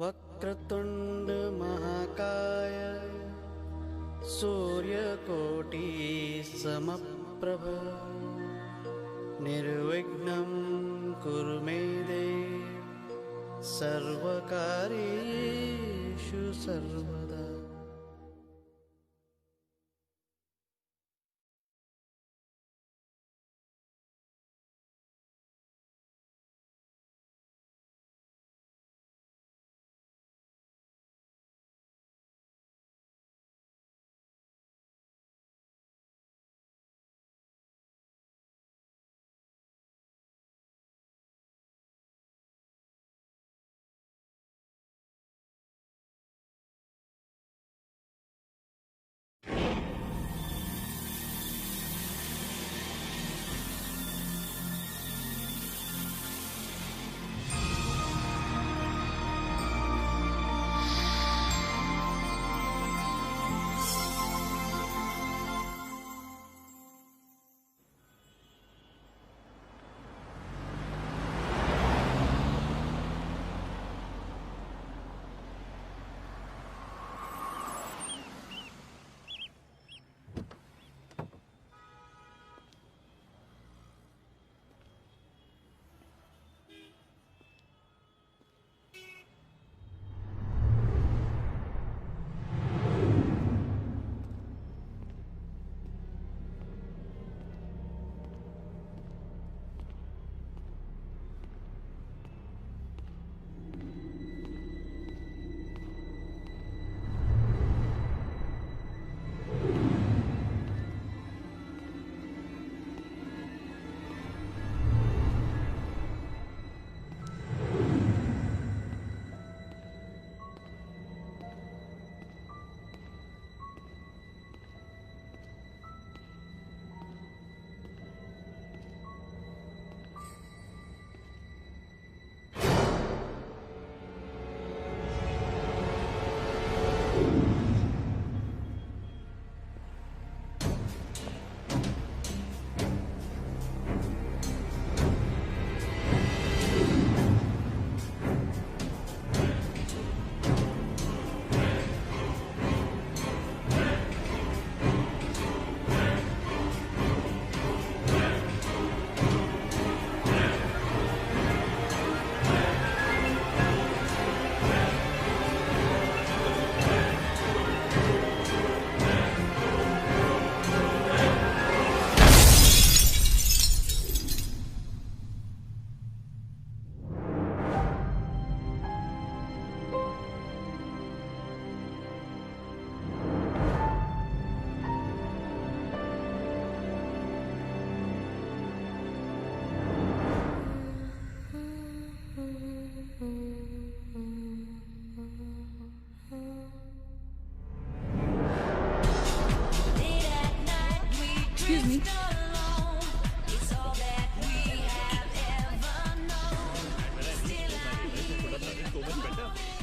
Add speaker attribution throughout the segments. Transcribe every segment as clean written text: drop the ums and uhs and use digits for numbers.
Speaker 1: वक्रतुंड महाकाय सूर्यकोटि समप्रभ निर्विघ्नं कुरु मे देव सर्वकार्येषु सर्वदा।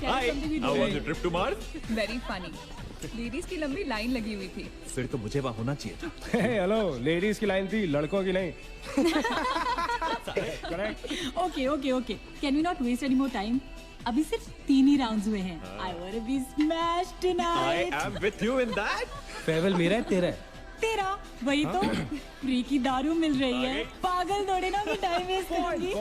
Speaker 2: Hi, how was the trip to Mars?
Speaker 3: Very funny. Ladies की लंबी लाइन लगी हुई थी।
Speaker 2: फिर तो मुझे वहाँ होना चाहिए था।
Speaker 4: हेलो, लेडीज की लाइन थी, लड़कों की नहीं।
Speaker 5: Okay, okay, okay. Can we not waste any more time? अभी सिर्फ 3 ही राउंड्स हुए हैं। I wanna be smashed tonight.
Speaker 2: I am with you in that.
Speaker 4: Farewell मेरा है तेरा है?
Speaker 5: तेरा वही तो फ्री की दारू मिल रही है। पागल थोड़े ना मैं टाइम वेस्ट करूंगी।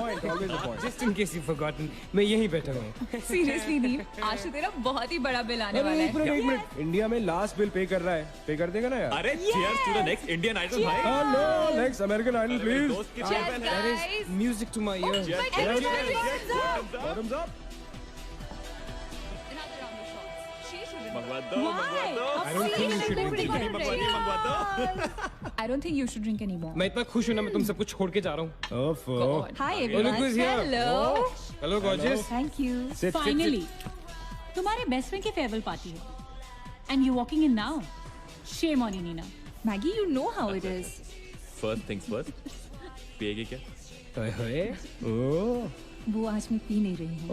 Speaker 4: Just in case you've forgotten, मैं यहीं बैठा हूँ।
Speaker 3: सीरियसली दीप, आज तो तेरा बहुत ही बड़ा बिल आने वाला है।
Speaker 4: एक मिनट, इंडिया में लास्ट बिल पे कर रहा है, पे कर देगा ना यार?
Speaker 2: अरे cheers to the next Indian Idol भाई।
Speaker 4: Hello, next American Idol please.
Speaker 3: Cheers guys.
Speaker 4: Music to my ears. Bottoms up.
Speaker 2: मंगवा दो,
Speaker 5: Why?
Speaker 2: मंगवा दो।
Speaker 5: I don't think you should drink
Speaker 2: मंगवा दो, मंगवा दो।
Speaker 3: I don't think you should drink anymore.
Speaker 4: मैं इतना खुश हूँ ना, मैं तुम सब कुछ छोड़ के जा रहा हूँ।
Speaker 3: Hi
Speaker 4: Look
Speaker 3: everyone.
Speaker 4: who's here.
Speaker 3: Hello.
Speaker 4: Hello gorgeous.
Speaker 3: Thank you.
Speaker 5: Finally, तुम्हारे बेस्ट फ्रेंड की फेयरवेल पार्टी है, and you're walking in now. Shame on you, Nina.
Speaker 3: Maggie, you know how it is.
Speaker 2: First things first. पिएगी क्या?
Speaker 4: ओए, ओह,
Speaker 5: वो आज मैं P नहीं रही हूँ।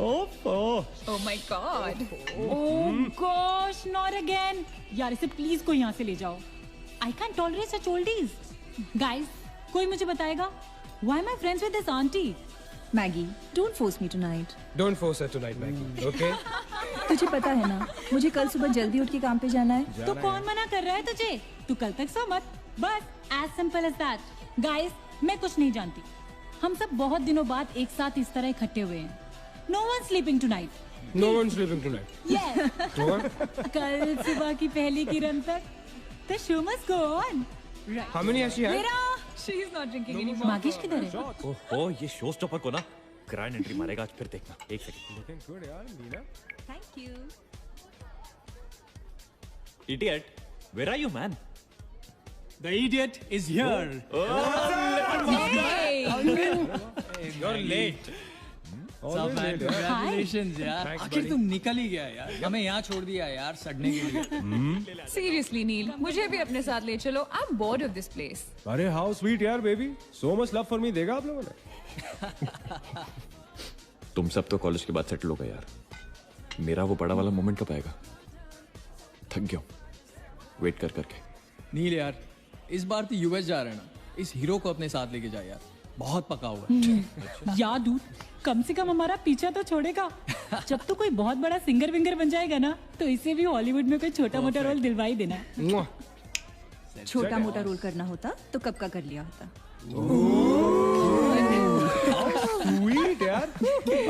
Speaker 3: Oh my God.
Speaker 5: Oh gosh, not again. यार इसे प्लीज कोई यहाँ से ले जाओ। I can't tolerate such oldies. Guys, कोई मुझे बताएगा? Why am I friends with this auntie?
Speaker 4: Maggi, don't force me tonight.
Speaker 6: Don't force her tonight, Maggie. Okay?
Speaker 4: तुझे पता है ना, मुझे कल सुबह जल्दी उठ के काम पे जाना है।
Speaker 5: तो कौन मना कर रहा है तुझे? तू कल तक सो मत। बस as simple as that. Guys, मैं कुछ नहीं जानती। हम सब बहुत दिनों बाद एक साथ इस तरह इकट्ठे हुए हैं। No one sleeping tonight.
Speaker 6: No one's sleeping tonight.
Speaker 5: Yes.
Speaker 6: No one?
Speaker 5: कल सुबह की पहली किरण तक the show must go on.
Speaker 6: How many has she had?
Speaker 5: मेरा
Speaker 3: She is not drinking anymore.
Speaker 5: मागिश किधर है?
Speaker 2: ओहो ये शो स्टॉपर को ना ग्रैंड एंट्री मारेगा आज, फिर देखना। एक सेकंड।
Speaker 6: Looking good, यार, Meena.
Speaker 3: Thank you.
Speaker 2: Idiot, where are you, man?
Speaker 7: The idiot is here.
Speaker 6: You're late.
Speaker 7: Always late, यार।
Speaker 6: Congratulations,
Speaker 7: यार।
Speaker 6: Thanks,
Speaker 7: आखिर
Speaker 6: buddy.
Speaker 7: तुम निकल ही गया यार। हमें यहाँ छोड़ दिया यार सड़ने के लिए।
Speaker 3: Seriously, नील, मुझे भी अपने साथ ले चलो। I'm bored of this place.
Speaker 6: अरे how sweet यार baby, so much love for me देगा आप लोगों ने?
Speaker 2: तुम सब तो कॉलेज के बाद सेटल हो गए यार, मेरा वो बड़ा वाला मोमेंट कब आएगा? थक गया हूं वेट कर करके।
Speaker 7: नील यार, इस बार तो यूएस जा रहे हैं ना, इस हीरो को अपने साथ लेके जा यार, बहुत पका हुआ है।
Speaker 5: यार डूड, कम से कम हमारा पीछा तो छोड़ेगा। जब तो कोई बहुत बड़ा सिंगर विंगर बन जाएगा ना, तो इसे भी हॉलीवुड में कोई छोटा मोटा रोल दिलवाई देना।
Speaker 6: Mwah.
Speaker 4: छोटा मोटा रोल करना होता तो कब का कर लिया होता।
Speaker 6: Sweet यार।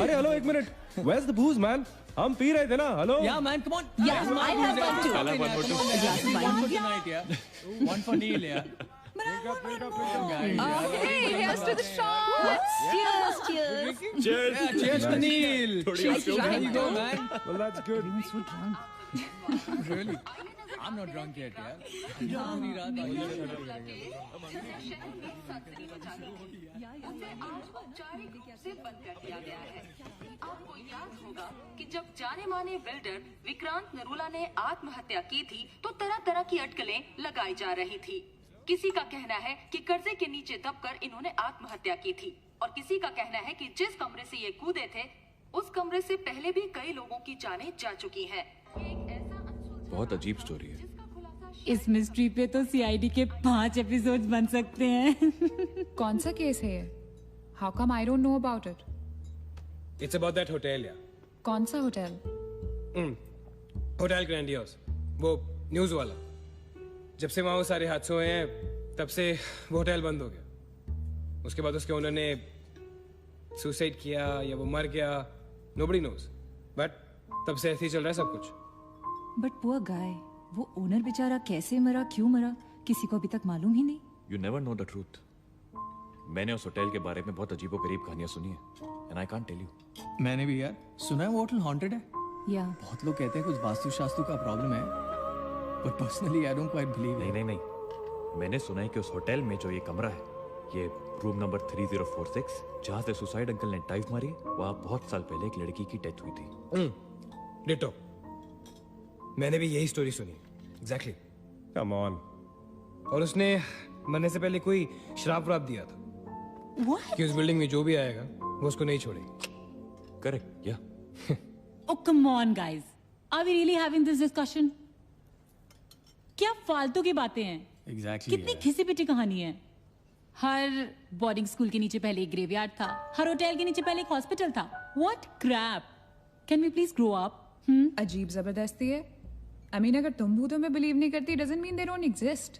Speaker 6: अरे हेलो एक minute, where's the booze man? हम पी रहे थे ना, hello?
Speaker 7: Yeah man, come on.
Speaker 4: Yeah, I have one too.
Speaker 2: I'll have one more too.
Speaker 7: One for tonight यार. One for Neil यार.
Speaker 3: Okay, here's to the shots.
Speaker 4: Cheers, cheers.
Speaker 2: Cheers.
Speaker 7: Yeah, cheers to Neil.
Speaker 2: थोड़ी और पियो।
Speaker 7: There you go man.
Speaker 6: Well that's good.
Speaker 7: Really? I'm not drunk yet यार। पूरी रात
Speaker 8: से बंद कर दिया गया है। आपको याद होगा कि जब जाने माने बिल्डर विक्रांत नरूला ने आत्महत्या की थी तो तरह तरह की अटकलें लगाई जा रही थी। किसी का कहना है कि कर्जे के नीचे दबकर इन्होंने आत्महत्या की थी और किसी का कहना है कि जिस कमरे से ये कूदे थे उस कमरे से पहले भी कई लोगों की जानें जा चुकी हैं। एक ऐसा अनसुलझा
Speaker 2: बहुत अजीब स्टोरी है।
Speaker 8: जिसका खुलासा
Speaker 5: इस मिस्ट्री पे तो सीआईडी के 5 एपिसोड्स बन सकते हैं।
Speaker 3: कौन सा केस है ये? How come I don't know about it?
Speaker 6: It's about that hotel यार।
Speaker 3: कौन सा होटल?
Speaker 6: होटल ग्रैंडियोस, वो न्यूज वाला। जब से वहाँ वो सारे हादसे हुए हैं तब से वो होटल बंद हो गया। उसके बाद उसके ओनर ने सुसाइड किया या वो मर गया, nobody knows, बट तब से ऐसे ही चल रहा है सब कुछ।
Speaker 4: बट पुअर गाय, वो ओनर बेचारा कैसे मरा, क्यों मरा, किसी को अभी तक मालूम ही नहीं।
Speaker 2: You never know the truth. मैंने उस होटल के बारे में बहुत अजीबोगरीब कहानियां सुनी है and I can't tell you.
Speaker 7: मैंने भी यार सुना है वो होटल हॉन्टेड है।
Speaker 4: या
Speaker 7: बहुत लोग कहते हैं कुछ वास्तु का प्रॉब्लम है, but personally I don't quite believe.
Speaker 2: नहीं, मैंने सुना है कि उस होटल में जो ये कमरा है, ये रूम नंबर 3046, जहाँ से सुसाइड अंकल ने डाइव मारी, वहाँ बहुत साल पहले एक लड़की की डेथ हुई थी।
Speaker 6: डिटो, मैंने भी यही स्टोरी सुनी। एग्जैक्टली। Come on. और उसने मरने से पहले कोई श्राप व्राप दिया था कि उस बिल्डिंग में जो भी आएगा वो उसको नहीं छोड़ेगी।
Speaker 2: करेक्ट या?
Speaker 5: Oh come on guys, are we really having this discussion? क्या फालतू की बातें हैं।
Speaker 7: एग्जैक्टली
Speaker 5: कितनी घिसी पिटी कहानी है। हर बोर्डिंग स्कूल के नीचे पहले एक ग्रेवयार्ड था, हर होटल के नीचे पहले एक हॉस्पिटल था। What crap! Can we please grow up?
Speaker 3: अजीब जबरदस्ती है। I mean, अगर तुम भूतों में बिलीव नहीं करती doesn't mean they don't exist.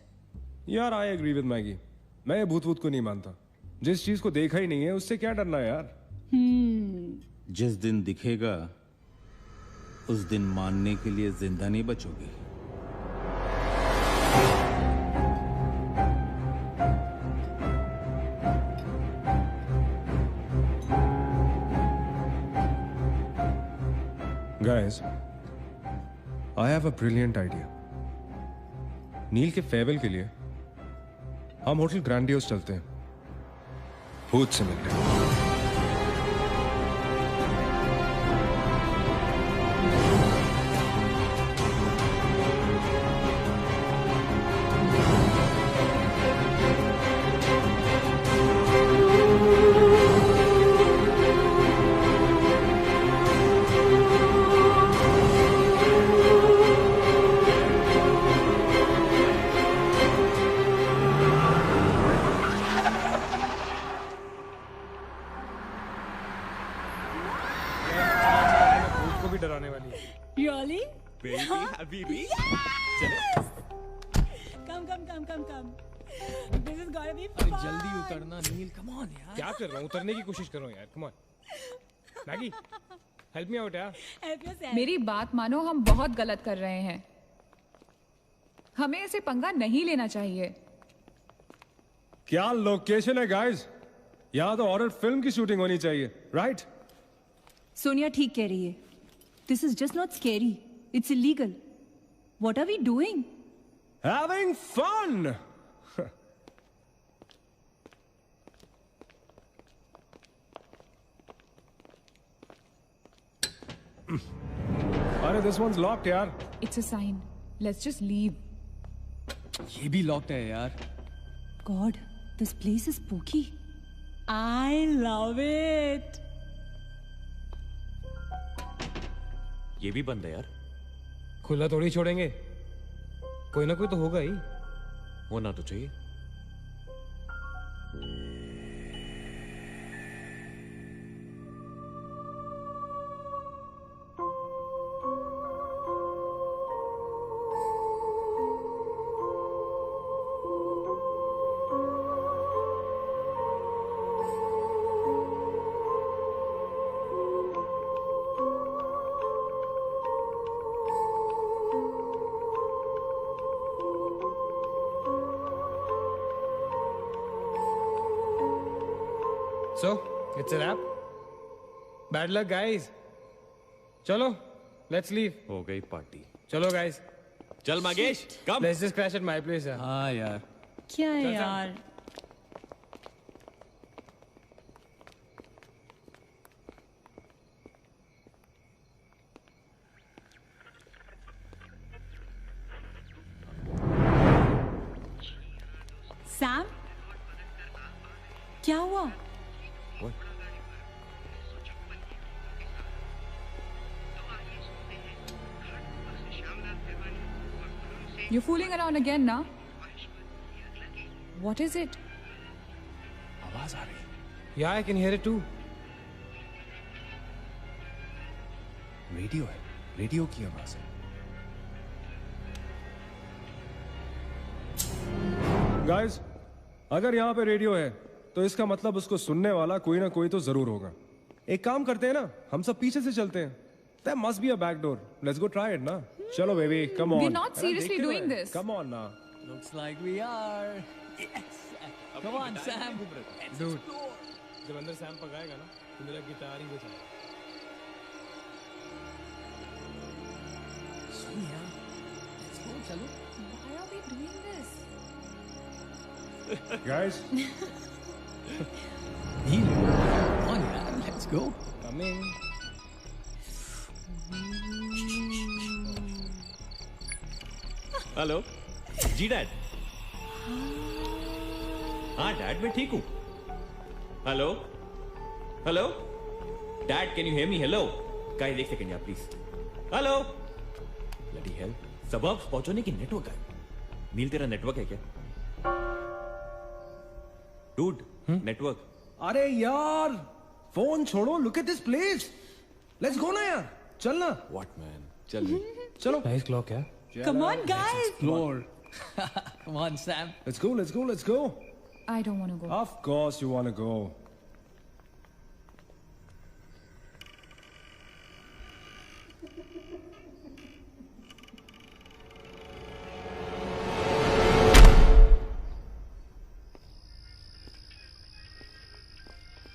Speaker 6: यार आई एग्री विद मैगी, मैं भूत को नहीं मानता। जिस चीज को देखा ही नहीं है उससे क्या डरना है यार।
Speaker 9: जिस दिन दिखेगा उस दिन मानने के लिए जिंदा नहीं बचोगे।
Speaker 6: Guys, I have a brilliant idea. नील के फेयरवेल के लिए हम होटल ग्रैंडियोस चलते हैं, भूत से मिलने।
Speaker 2: Habibi
Speaker 5: Come. This is gonna be
Speaker 7: अरे
Speaker 5: fun.
Speaker 7: जल्दी उतरना नील, कम ऑन यार।
Speaker 6: क्या कर रहा हूँ? उतरने की कोशिश कर रहा हूँ यार। Come on Maggi, help me out यार।
Speaker 5: Help yourself.
Speaker 3: मेरी बात मानो, हम बहुत गलत कर रहे हैं। हमें ऐसे पंगा नहीं लेना चाहिए।
Speaker 10: क्या लोकेशन है गाइस? यहाँ तो हॉरर फिल्म की शूटिंग होनी चाहिए, राइट?
Speaker 4: सोनिया ठीक कह रही है। This is just not scary, it's illegal. What are we doing?
Speaker 10: Having fun. अरे this one's locked यार।
Speaker 3: It's a sign. Let's just leave.
Speaker 7: ये भी लॉक्ड है यार।
Speaker 4: God, this place is spooky.
Speaker 5: I love it.
Speaker 2: ये भी बंद है यार।
Speaker 6: खुला थोड़ी छोड़ेंगे, कोई ना कोई तो होगा ही।
Speaker 2: होना तो चाहिए।
Speaker 6: So, it's a wrap. Bad luck, guys. चलो, let's leave.
Speaker 2: हो गई पार्टी।
Speaker 6: चलो, guys.
Speaker 2: चल मागेश, कम।
Speaker 6: Let's just crash at my place, यार।
Speaker 7: हाँ यार।
Speaker 5: क्या है
Speaker 6: चल, चल।
Speaker 5: यार? सैम, क्या हुआ?
Speaker 3: You're fooling around again now? What is it?
Speaker 7: आवाज आ रही है।
Speaker 6: Yeah, I can hear it too.
Speaker 7: Radio है, रेडियो की आवाज है।
Speaker 10: गाइस, अगर यहाँ पे रेडियो है तो इसका मतलब उसको सुनने वाला कोई ना कोई तो जरूर होगा। एक काम करते हैं ना, हम सब पीछे से चलते हैं। There must be a back door. Let's go try it ना। चलो baby, come on।
Speaker 3: We're not seriously doing this.
Speaker 10: Come on ना।
Speaker 7: Looks like we are. Yes. Come on, Sam.
Speaker 6: Dude, जब अंदर सैम पकाएगा ना, तो मेरा गिटार ही बजाएगा।
Speaker 7: सोनिया, let's go, चलो।
Speaker 3: Why are we doing this?
Speaker 10: Guys,
Speaker 7: Neel, come on यार, let's go.
Speaker 6: Come in.
Speaker 2: Hello जी डैड। हाँ डैड, मैं ठीक हूँ। Hello hello dad, can you hear me? Hello guys, एक सेकंड यार प्लीज। हेलो ब्लडी हेल, सबब्स पहुंचने की नेटवर्क है। नील, तेरा नेटवर्क है क्या? Dude, network.
Speaker 10: अरे यार, फोन छोड़ो, look at this place. Let's go ना यार, चल ना।
Speaker 2: व्हाट मैन, चल
Speaker 10: चलो।
Speaker 6: Nice clock, yeah.
Speaker 5: Come on, guys.
Speaker 7: Explore. Come on, Sam.
Speaker 10: Let's go, let's go, let's go.
Speaker 3: I don't want to go.
Speaker 10: Of course you want to go.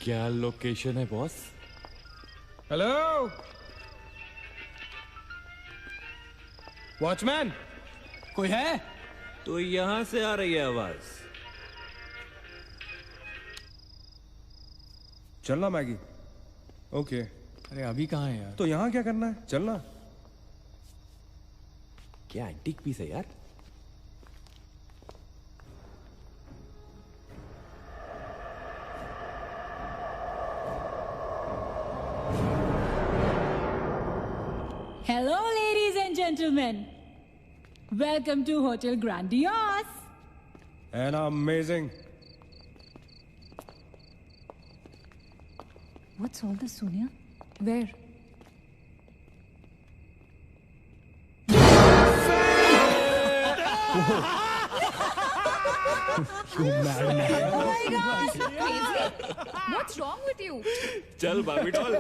Speaker 2: क्या location है boss?
Speaker 6: Hello. Watchman.
Speaker 7: कोई है?
Speaker 2: तो यहां से आ रही है आवाज।
Speaker 10: चलना मैगी। ओके।
Speaker 7: अरे अभी कहाँ है यार?
Speaker 10: तो यहाँ क्या करना है? चलना।
Speaker 2: क्या एंटीक पीस है यार?
Speaker 5: Hello, ladies and gentlemen. Welcome to Hotel Grandiose.
Speaker 10: And amazing.
Speaker 4: What's all this, Sonia?
Speaker 3: Where? What's wrong with you?
Speaker 2: चल Barbie doll.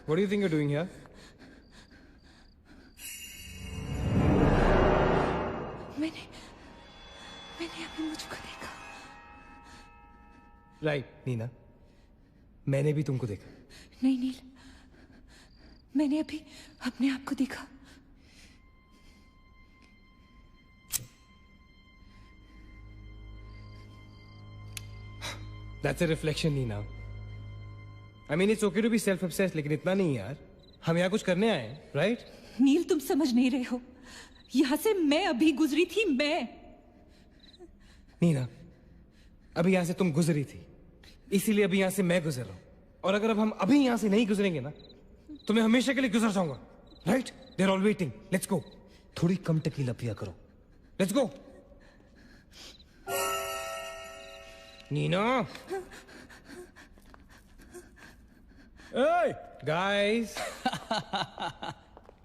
Speaker 6: What do you think you're doing here?
Speaker 4: मैंने अभी मुझको देखा.
Speaker 6: Right, नीना. मैंने भी तुमको देखा.
Speaker 4: नहीं नील, मैंने अभी अपने आप को देखा.
Speaker 6: That's a reflection, Neena. I mean, it's okay to be self-obsessed, लेकिन इतना नहीं यार. हम यहाँ कुछ करने आए हैं, right?
Speaker 4: नील तुम समझ नहीं रहे हो. यहाँ से मैं अभी गुजरी थी. मैं
Speaker 6: नीना, अभी यहाँ से तुम गुजरी थी, इसीलिए अभी यहाँ से मैं गुजर रहा हूँ. और अगर अब हम अभी यहाँ से नहीं गुजरेंगे ना, तो मैं हमेशा के लिए गुजर जाऊंगा. Right? They're all waiting. Let's go. थोड़ी कम टकीला पिया करो. Let's go. Neena.
Speaker 10: Hey,
Speaker 6: Guys.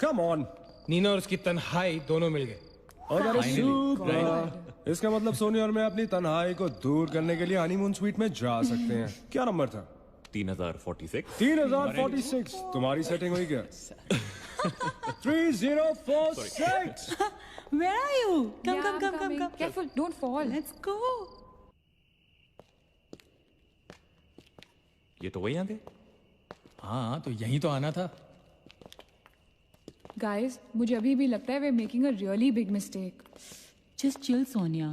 Speaker 10: come on.
Speaker 6: Neena और उसकी तन्हाई दोनों मिल गए.
Speaker 10: Oh, that is super. इसका मतलब सोनी और मैं अपनी तन्हाई को दूर करने के लिए हनीमून स्वीट में जा सकते हैं. क्या नंबर था?
Speaker 2: 3046.
Speaker 10: 3046. तुम्हारी सेटिंग हुई क्या? 3046.
Speaker 5: Where are you? Come,
Speaker 3: Yeah,
Speaker 5: come,
Speaker 3: I'm
Speaker 5: come, come,
Speaker 3: coming.
Speaker 5: come.
Speaker 3: Careful, don't fall.
Speaker 5: Let's go.
Speaker 2: ये तो वही आ गए.
Speaker 7: हाँ तो यही तो आना था.
Speaker 3: Guys, मुझे अभी भी लगता है we're making a really big mistake.
Speaker 5: Just chill, Sonia.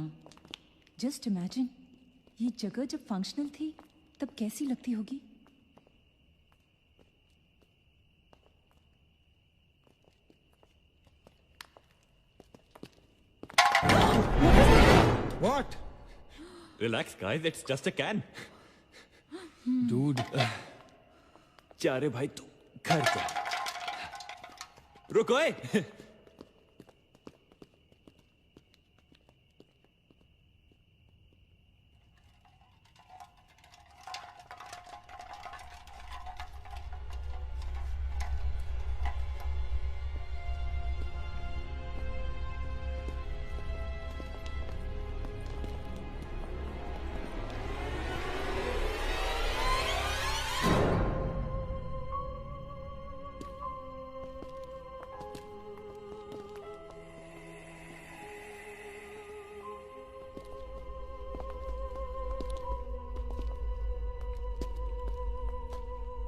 Speaker 4: Just imagine, ये जगह जब फंक्शनल थी तब कैसी लगती होगी.
Speaker 6: What?
Speaker 2: Relax, guys. It's just a can.
Speaker 7: Dude.
Speaker 2: जा रे भाई तू घर जा. रुको.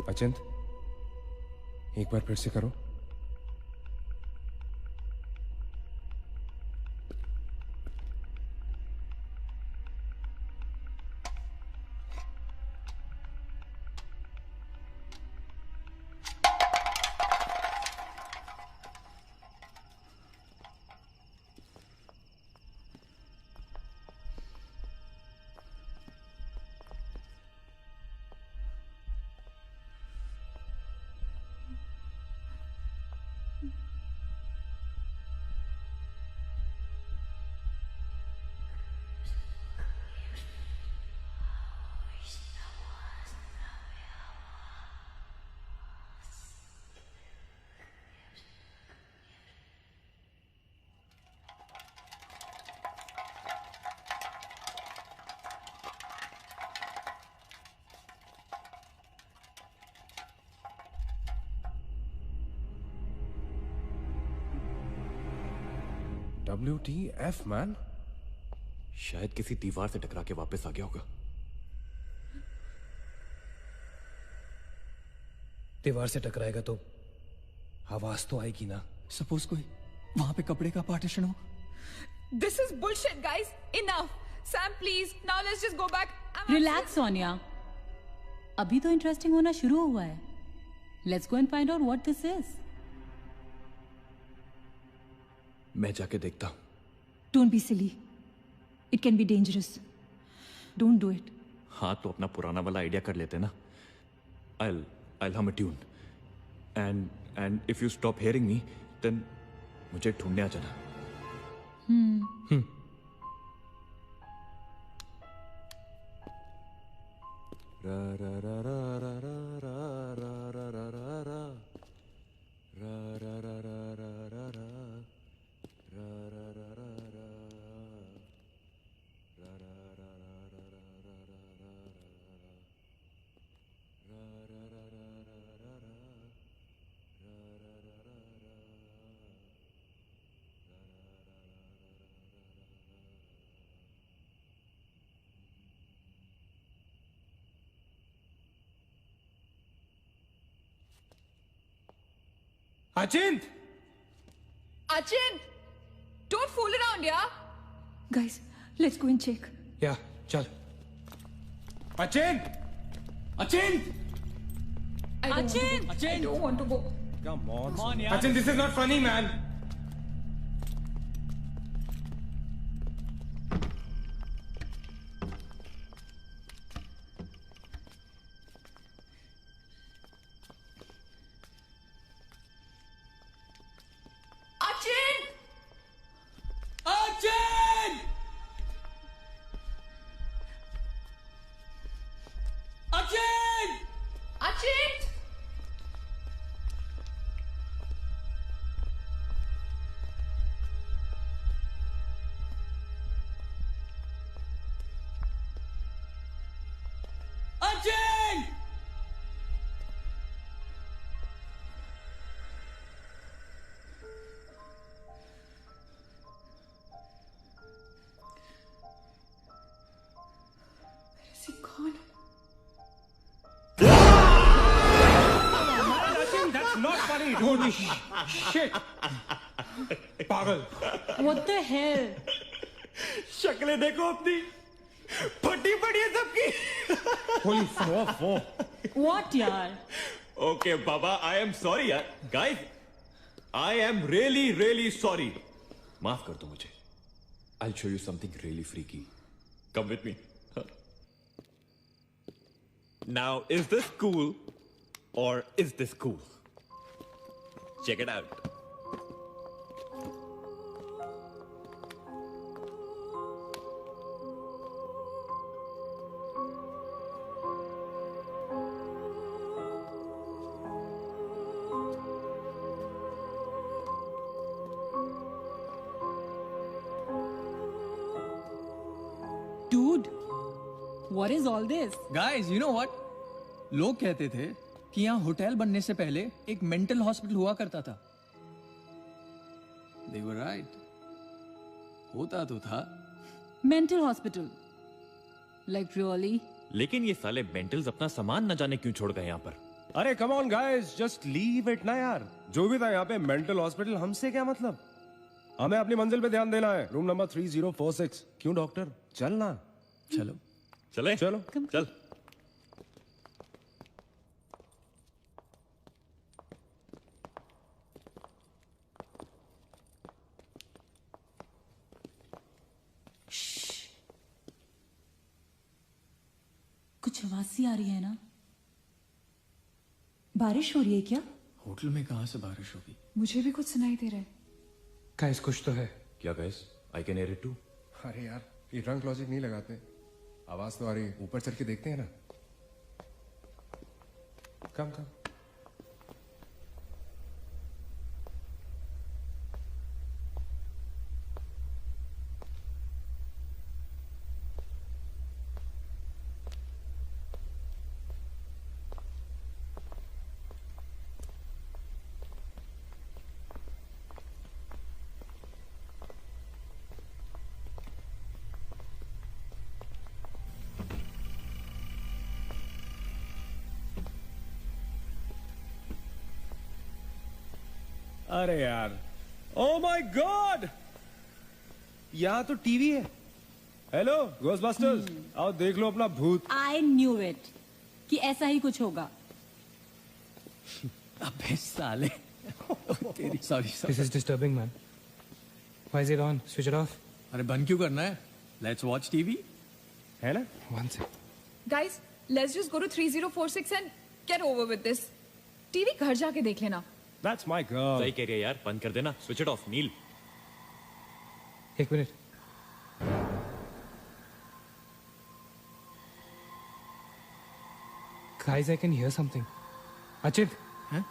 Speaker 10: अचिंत, एक बार फिर से करो. WTF man?
Speaker 2: शायद किसी दीवार से टकरा के वापस आ गया होगा।
Speaker 6: दीवार से टकराएगा तो आवाज तो आएगी ना।
Speaker 7: सपोज कोई वहां पे कपड़े का पार्टीशन हो।
Speaker 3: This is bullshit, guys. Enough. Sam, please. Now let's just go back.
Speaker 5: Relax Sonia, अभी तो इंटरेस्टिंग होना शुरू हुआ है। Let's go and find out what this is.
Speaker 2: मैं जाके देखता हूँ।
Speaker 4: Don't be silly. It can be dangerous. Don't do it.
Speaker 2: हाँ तो अपना पुराना वाला आइडिया कर लेते ना। I'll hum a tune. And if you stop hearing me, then मुझे ढूंढने आ जाना। रा रा रा रा रा रा रा रा रा रा रा रा रा रा रा रा रा रा
Speaker 6: Achint!
Speaker 3: Achint! Don't fool around, yeah?
Speaker 4: Guys, let's go and check.
Speaker 6: Yeah, चल। Achint!
Speaker 7: Achint!
Speaker 3: I don't want to go.
Speaker 10: Come on.
Speaker 7: Come on, यार।
Speaker 6: Achint, this is not funny, man.
Speaker 3: Achint!
Speaker 7: Achint! Achint!
Speaker 3: Achint!
Speaker 7: Achint!
Speaker 3: Is he gone?
Speaker 6: Achint, that's not funny. Holy shit. पागल।
Speaker 5: What the hell?
Speaker 2: शक्लें देखो अपनी, फटी पड़ी है सबकी।
Speaker 6: Holy fuck.
Speaker 5: What यार?
Speaker 2: ओके बाबा, आई एम सॉरी यार। Guys, I am really really sorry. माफ कर दो मुझे। I show you something really freaky. Come with me. Now is this cool और is this cool? Check it out.
Speaker 5: Dude, what is all this?
Speaker 7: Guys, you know what? लोग कहते थे कि यहाँ होटल बनने से पहले एक मेंटल हॉस्पिटल हुआ करता था। They were right. होता तो था।
Speaker 5: Mental hospital. Like really?
Speaker 2: लेकिन ये साले मेंटल्स अपना सामान न जाने क्यों छोड़ गए यहाँ पर।
Speaker 10: अरे come on guys, just leave it ना यार। जो भी था यहाँ पे मेंटल हॉस्पिटल, हमसे क्या मतलब? हमें अपनी मंजिल पे ध्यान देना है। Room number 3046। क्यों डॉक्टर? चल ना।
Speaker 7: चलो
Speaker 2: चले
Speaker 10: चलो
Speaker 2: चल।
Speaker 5: कुछ आवाज सी आ रही है ना?
Speaker 4: बारिश हो रही है क्या?
Speaker 7: होटल में कहाँ से बारिश होगी?
Speaker 3: मुझे भी कुछ सुनाई दे रहा है।
Speaker 6: गाइस, कुछ तो है।
Speaker 2: क्या guys? I can hear it too.
Speaker 10: अरे यार, ये ड्रंक लॉजिक नहीं लगाते। आवाज तो आ रही है, ऊपर चढ़ के देखते हैं ना। कम कम। अरे यार, ओ माय गॉड, यहाँ तो टीवी है। हेलो घोस्टबस्टर्स, आओ देख लो अपना भूत।
Speaker 5: आई न्यू इट कि ऐसा ही कुछ होगा।
Speaker 7: अबे साले तेरी sorry
Speaker 6: This is disturbing, man. Why is it on? Switch it off.
Speaker 7: अरे बंद क्यों करना है? Let's watch TV.
Speaker 10: है ना?
Speaker 6: One sec.
Speaker 3: Guys, let's just go to 3046 and get over with this. TV घर जाके देख लेना।
Speaker 10: That's my girl.
Speaker 2: सही कह रही है यार, बंद कर देना, स्विच इट ऑफ। नील,
Speaker 6: एक minute. Guys, I can hear something. Achit.
Speaker 2: हैं?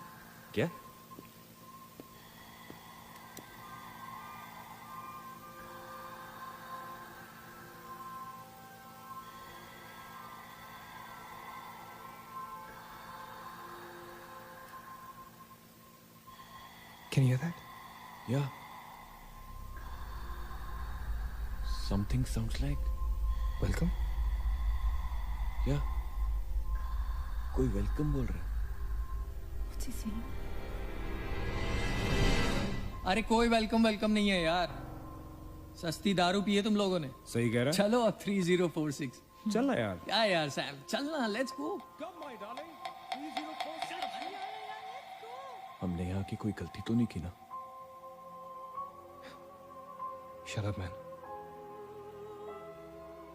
Speaker 2: क्या?
Speaker 6: Can you hear that?
Speaker 2: Yeah. Something sounds like.
Speaker 6: Welcome.
Speaker 2: Yeah. कोई वेलकम बोल रहा है।
Speaker 7: अरे कोई वेलकम नहीं है यार, सस्ती दारू पिए तुम लोगों ने।
Speaker 10: सही कह रहा है।
Speaker 7: चलो अब 3046।
Speaker 10: चल ना यार।
Speaker 7: क्या यार सैम, चलना, लेट्स गो।
Speaker 2: हमने यहाँ की कोई गलती तो नहीं की ना?
Speaker 6: Shut up, man.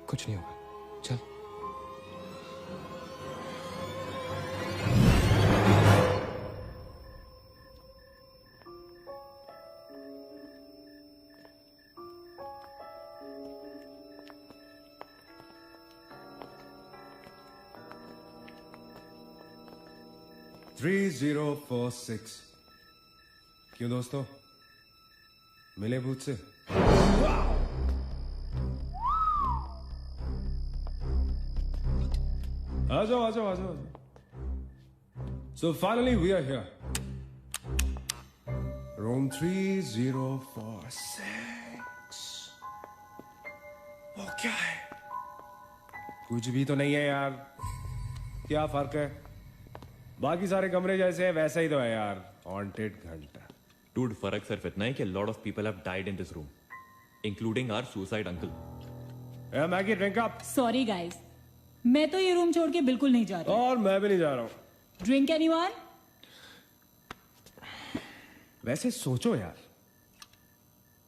Speaker 6: कुछ नहीं होगा, चल।
Speaker 10: थ्री 3046। क्यों दोस्तों, मिले भूत से? आ जाओ आ जाओ आ जाओ। So finally we are here. Room 3046। वो क्या है? कुछ भी तो नहीं है यार। क्या फर्क है? बाकी सारे कमरे जैसे है वैसा ही तो है यार। हॉन्टेड घंटा।
Speaker 2: Dude, फर्क सिर्फ इतना है कि lot of people have died in this room, including our suicide uncle.
Speaker 10: Maggi drink up.
Speaker 5: Sorry guys, मैं तो ये रूम छोड़ के बिल्कुल नहीं जा रही।
Speaker 10: और मैं भी नहीं जा रहा हूँ।
Speaker 5: Drink anyone?
Speaker 10: वैसे सोचो यार,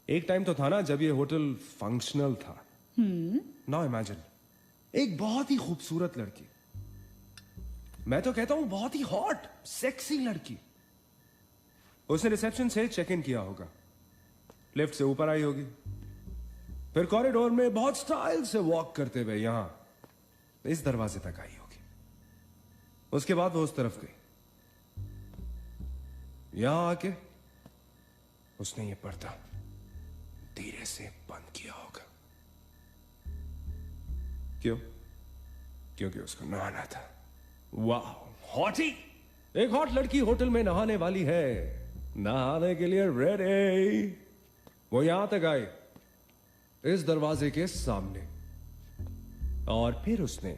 Speaker 10: एक टाइम तो था ना जब ये होटल फंक्शनल था। नाउ इमेजिन, एक बहुत ही खूबसूरत लड़की, मैं तो कहता हूं बहुत ही हॉट सेक्सी लड़की, उसने रिसेप्शन से चेक इन किया होगा, लिफ्ट से ऊपर आई होगी, फिर कॉरिडोर में बहुत स्टाइल से वॉक करते हुए यहां इस दरवाजे तक आई होगी। उसके बाद वो उस तरफ गई, यहां आके उसने ये पर्दा धीरे से बंद किया होगा। क्यों? क्योंकि उसको नहाना था। वाह, हॉटी! एक हॉट लड़की होटल में नहाने वाली है, नहाने के लिए रेडी। वो यहां तक आई, इस दरवाजे के सामने, और फिर उसने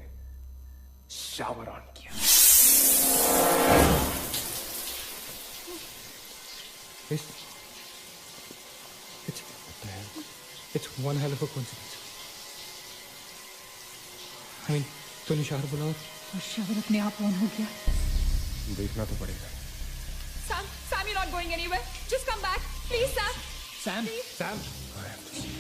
Speaker 10: शावर ऑन किया।
Speaker 6: It's one hell of a coincidence. I mean, तूने शावर बोला
Speaker 3: और शावर अपने आप ऑन हो गया।
Speaker 10: देखना तो पड़ेगा।
Speaker 3: Sam, you're not going anywhere. Just come back, please, Sam.
Speaker 7: Sam,
Speaker 3: Please.
Speaker 7: Sam.
Speaker 10: I have to see.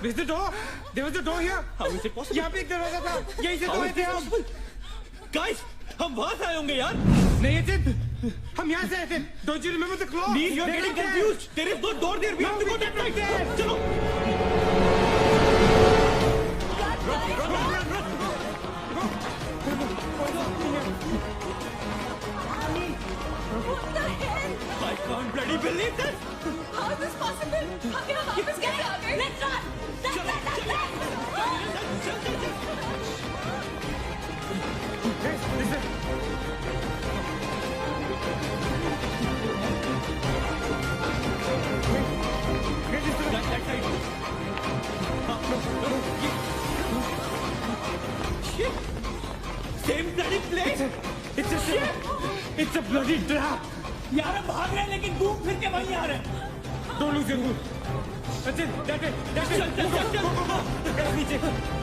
Speaker 6: Is the door? There was a door here.
Speaker 2: How is it possible?
Speaker 6: यहाँ पे एक दरवाजा था. यहीं से तो आए थे हम.
Speaker 2: Guys, हम वहां से आए होंगे यार.
Speaker 6: नहीं अचित, हम यहाँ से आए थे. Don't you remember the claw?
Speaker 2: Neil, you're getting confused. There is no door there. We have to go that way. चलो. I can't bloody believe this.
Speaker 8: How is this possible? हम यहाँ वापस कैसे आ गए? Let's run!
Speaker 2: Same bloody place.
Speaker 6: It's a bloody trap.
Speaker 2: यार हम भाग रहे हैं लेकिन घूम फिर के वहीं आ रहे हैं.
Speaker 6: Don't lose your cool. That's it. That way. Go. Guys,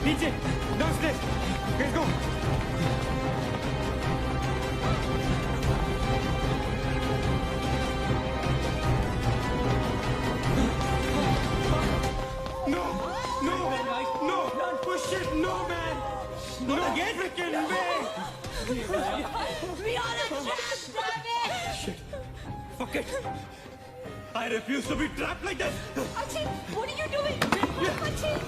Speaker 6: नीचे. Downstairs. Guys, go. No. Push it. No, man.
Speaker 2: Not again.
Speaker 6: Freaking way.
Speaker 8: We are a trap, damn it!
Speaker 2: Shit. Fuck it. I refuse to be trapped like this.
Speaker 8: Achin, what are you doing? Achin!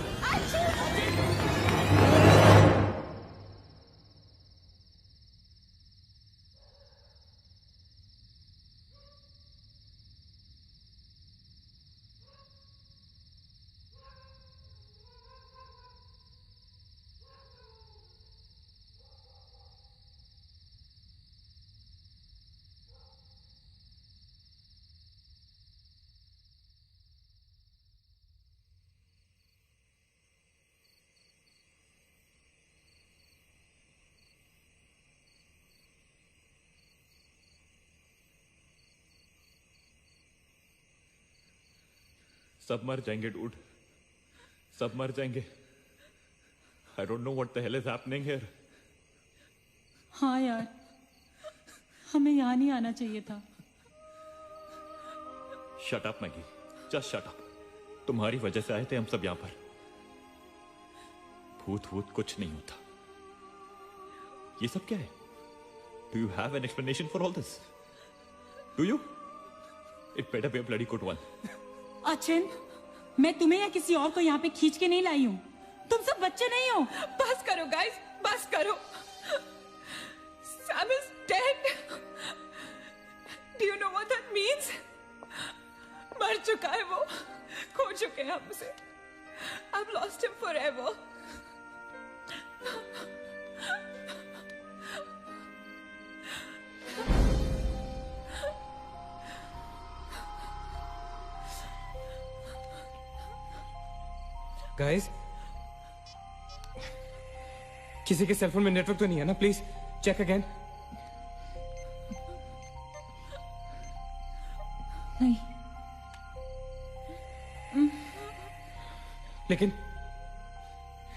Speaker 2: सब मर जाएंगे dude. सब मर जाएंगे. I don't know what the hell is happening here.
Speaker 5: हाँ यार, हमें यहाँ नहीं आना चाहिए था.
Speaker 2: Shut up, Maggie. Just shut up. तुम्हारी वजह से आए थे हम सब यहाँ पर. भूत कुछ नहीं होता. ये सब क्या है? Do you have an explanation for all this? Do you? It better be a bloody good one.
Speaker 5: Achin, मैं तुम्हें या किसी और को यहाँ पे खींच के नहीं लाई हूँ. तुम सब बच्चे नहीं हो.
Speaker 3: बस करो गाइस, बस करो. Sam is dead. Do you know what that means? मर चुका है वो. खो चुके हैं हम उसे. I've lost him forever.
Speaker 6: Guys, किसी के सेलफोन में नेटवर्क तो नहीं है ना? Please check again.
Speaker 5: नहीं.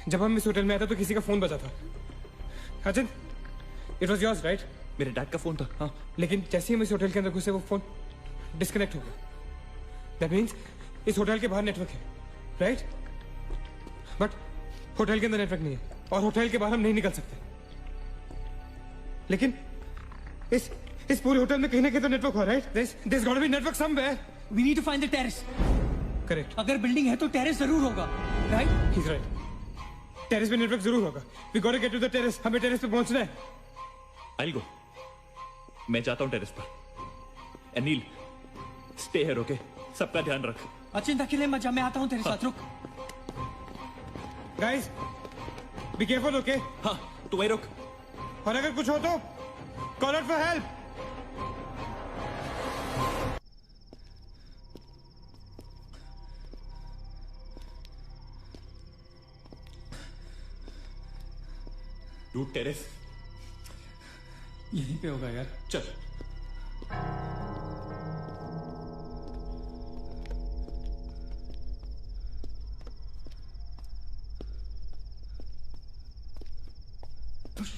Speaker 6: जब हम इस होटल में आए थे तो किसी का फोन बजा था। अजन, इट वॉज योर्स राइट?
Speaker 2: मेरे डैड का फोन था। हाँ,
Speaker 6: लेकिन जैसे ही हम इस होटल के अंदर घुसे वो फोन डिस्कनेक्ट हो गया। दैट मीन्स इस होटल के बाहर नेटवर्क है, राइट? बट होटल के अंदर नेटवर्क नहीं है और होटल के बाहर हम नहीं निकल सकते। लेकिन इस पूरे होटल में कहीं ना कहीं तो नेटवर्क हो, right? There's got to be network somewhere.
Speaker 11: We need to find the terrace.
Speaker 6: Correct.
Speaker 11: अगर बिल्डिंग है तो टेरेस जरूर होगा, राइट?
Speaker 6: He's right. टेरेस पे नेटवर्क जरूर होगा। We got to get to the terrace. हमें टेरेस पे पहुंचना है।
Speaker 2: I'll go. मैं जाता हूँ टेरेस पर। Anil, stay here, okay? सबका ध्यान रख।
Speaker 11: अचिंता अकेले मत जा, मैं आता हूँ तेरे साथ, रुक।
Speaker 6: Guys, be careful, okay?
Speaker 2: हाँ, तू वहीं रुक।
Speaker 6: और अगर कुछ हो तो call out for help.
Speaker 2: Dude, terrace
Speaker 11: यहीं पे होगा यार।
Speaker 2: चल।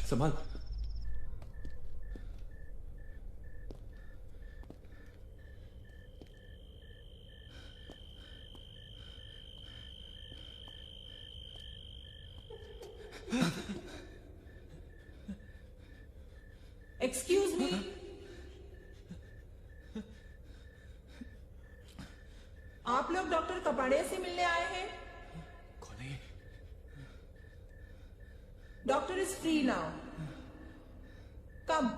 Speaker 2: संभाल।
Speaker 12: एक्सक्यूज मी, आप लोग डॉक्टर कपाड़िया से मिलने आए हैं?
Speaker 2: कौन है ये?
Speaker 12: डॉक्टर इज फ्री नाउ, कम।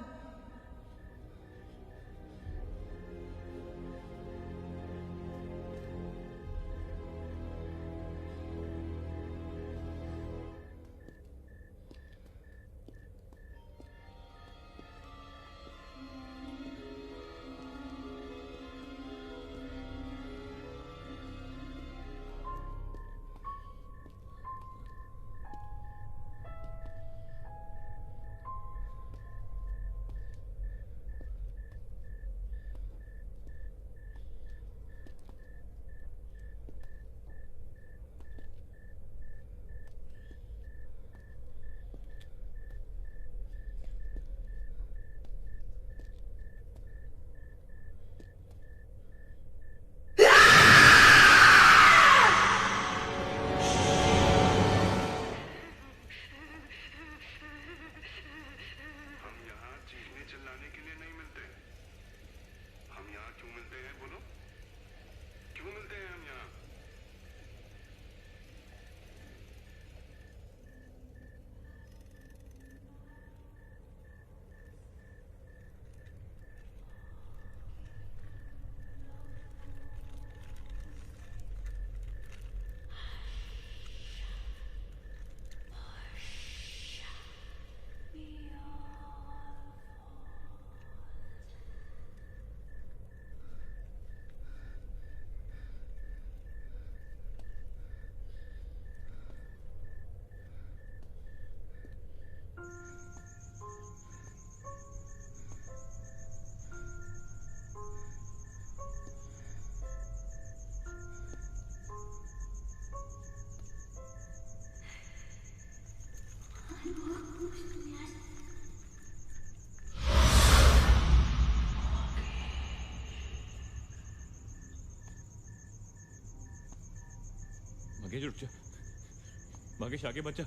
Speaker 2: मगेश उठ जा। मगेश आगे बच जा।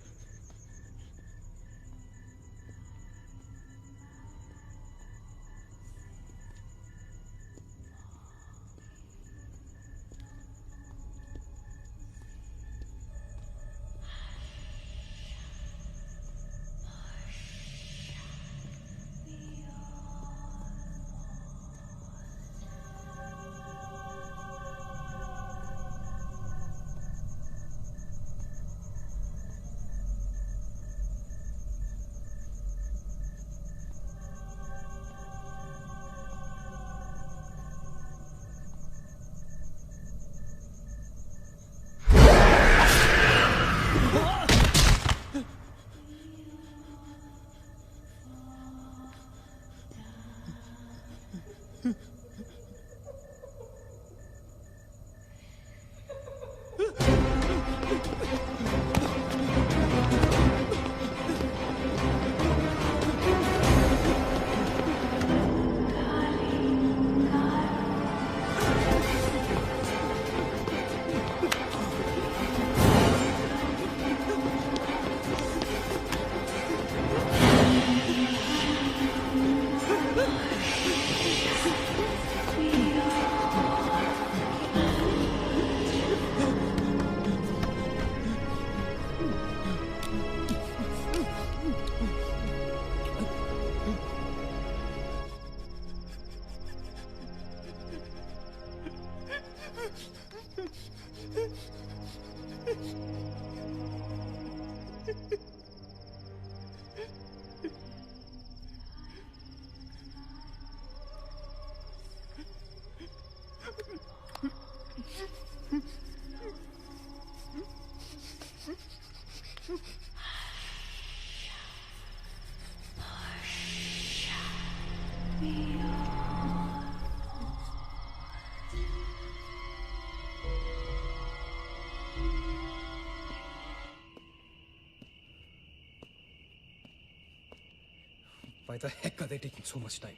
Speaker 6: Why the heck are they taking so much time?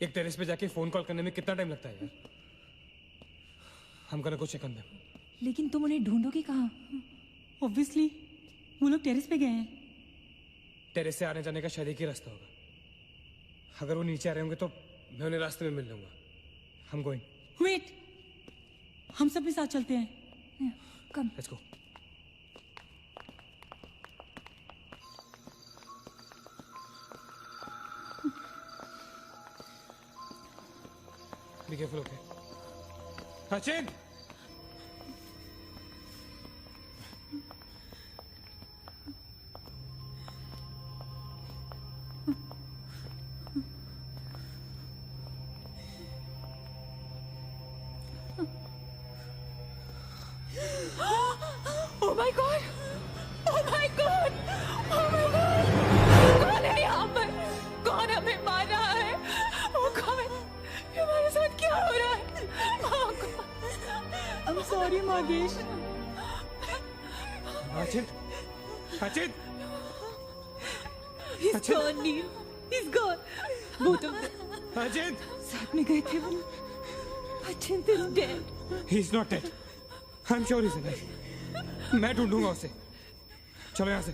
Speaker 6: एक टेरेस पे जाके फोन कॉल करने में कितना टाइम लगता है यार? I'm gonna go check on them.
Speaker 4: लेकिन तुम उन्हें ढूंढोगे कहाँ?
Speaker 11: ऑब्वियसली वो लोग टेरेस पे गए हैं।
Speaker 6: टेरेस से आने जाने का शायद एक ही रास्ता होगा। अगर वो नीचे आ रहे होंगे तो मैं उन्हें रास्ते में मिल लूंगा। I'm going.
Speaker 11: वेट, हम सब भी साथ चलते हैं।
Speaker 4: Come.
Speaker 6: Let's go. Be careful, okay? Sachin!
Speaker 3: Oh my God! Oh my God! Oh my God! कौन है यहाँ पर? कौन हमें मार रहा है? वो कौन? ये हमारे साथ क्या हो रहा है? Oh God!
Speaker 11: I'm sorry, मागेश।
Speaker 6: Sachin! Sachin!
Speaker 4: He's gone, Neil. He's gone. Both of them.
Speaker 6: Sachin!
Speaker 4: साथ में गए थे वो। Sachin is dead.
Speaker 6: He's not dead. I'm sure he's alive. मैं ढूंढूंगा उसे। चलो यहाँ से।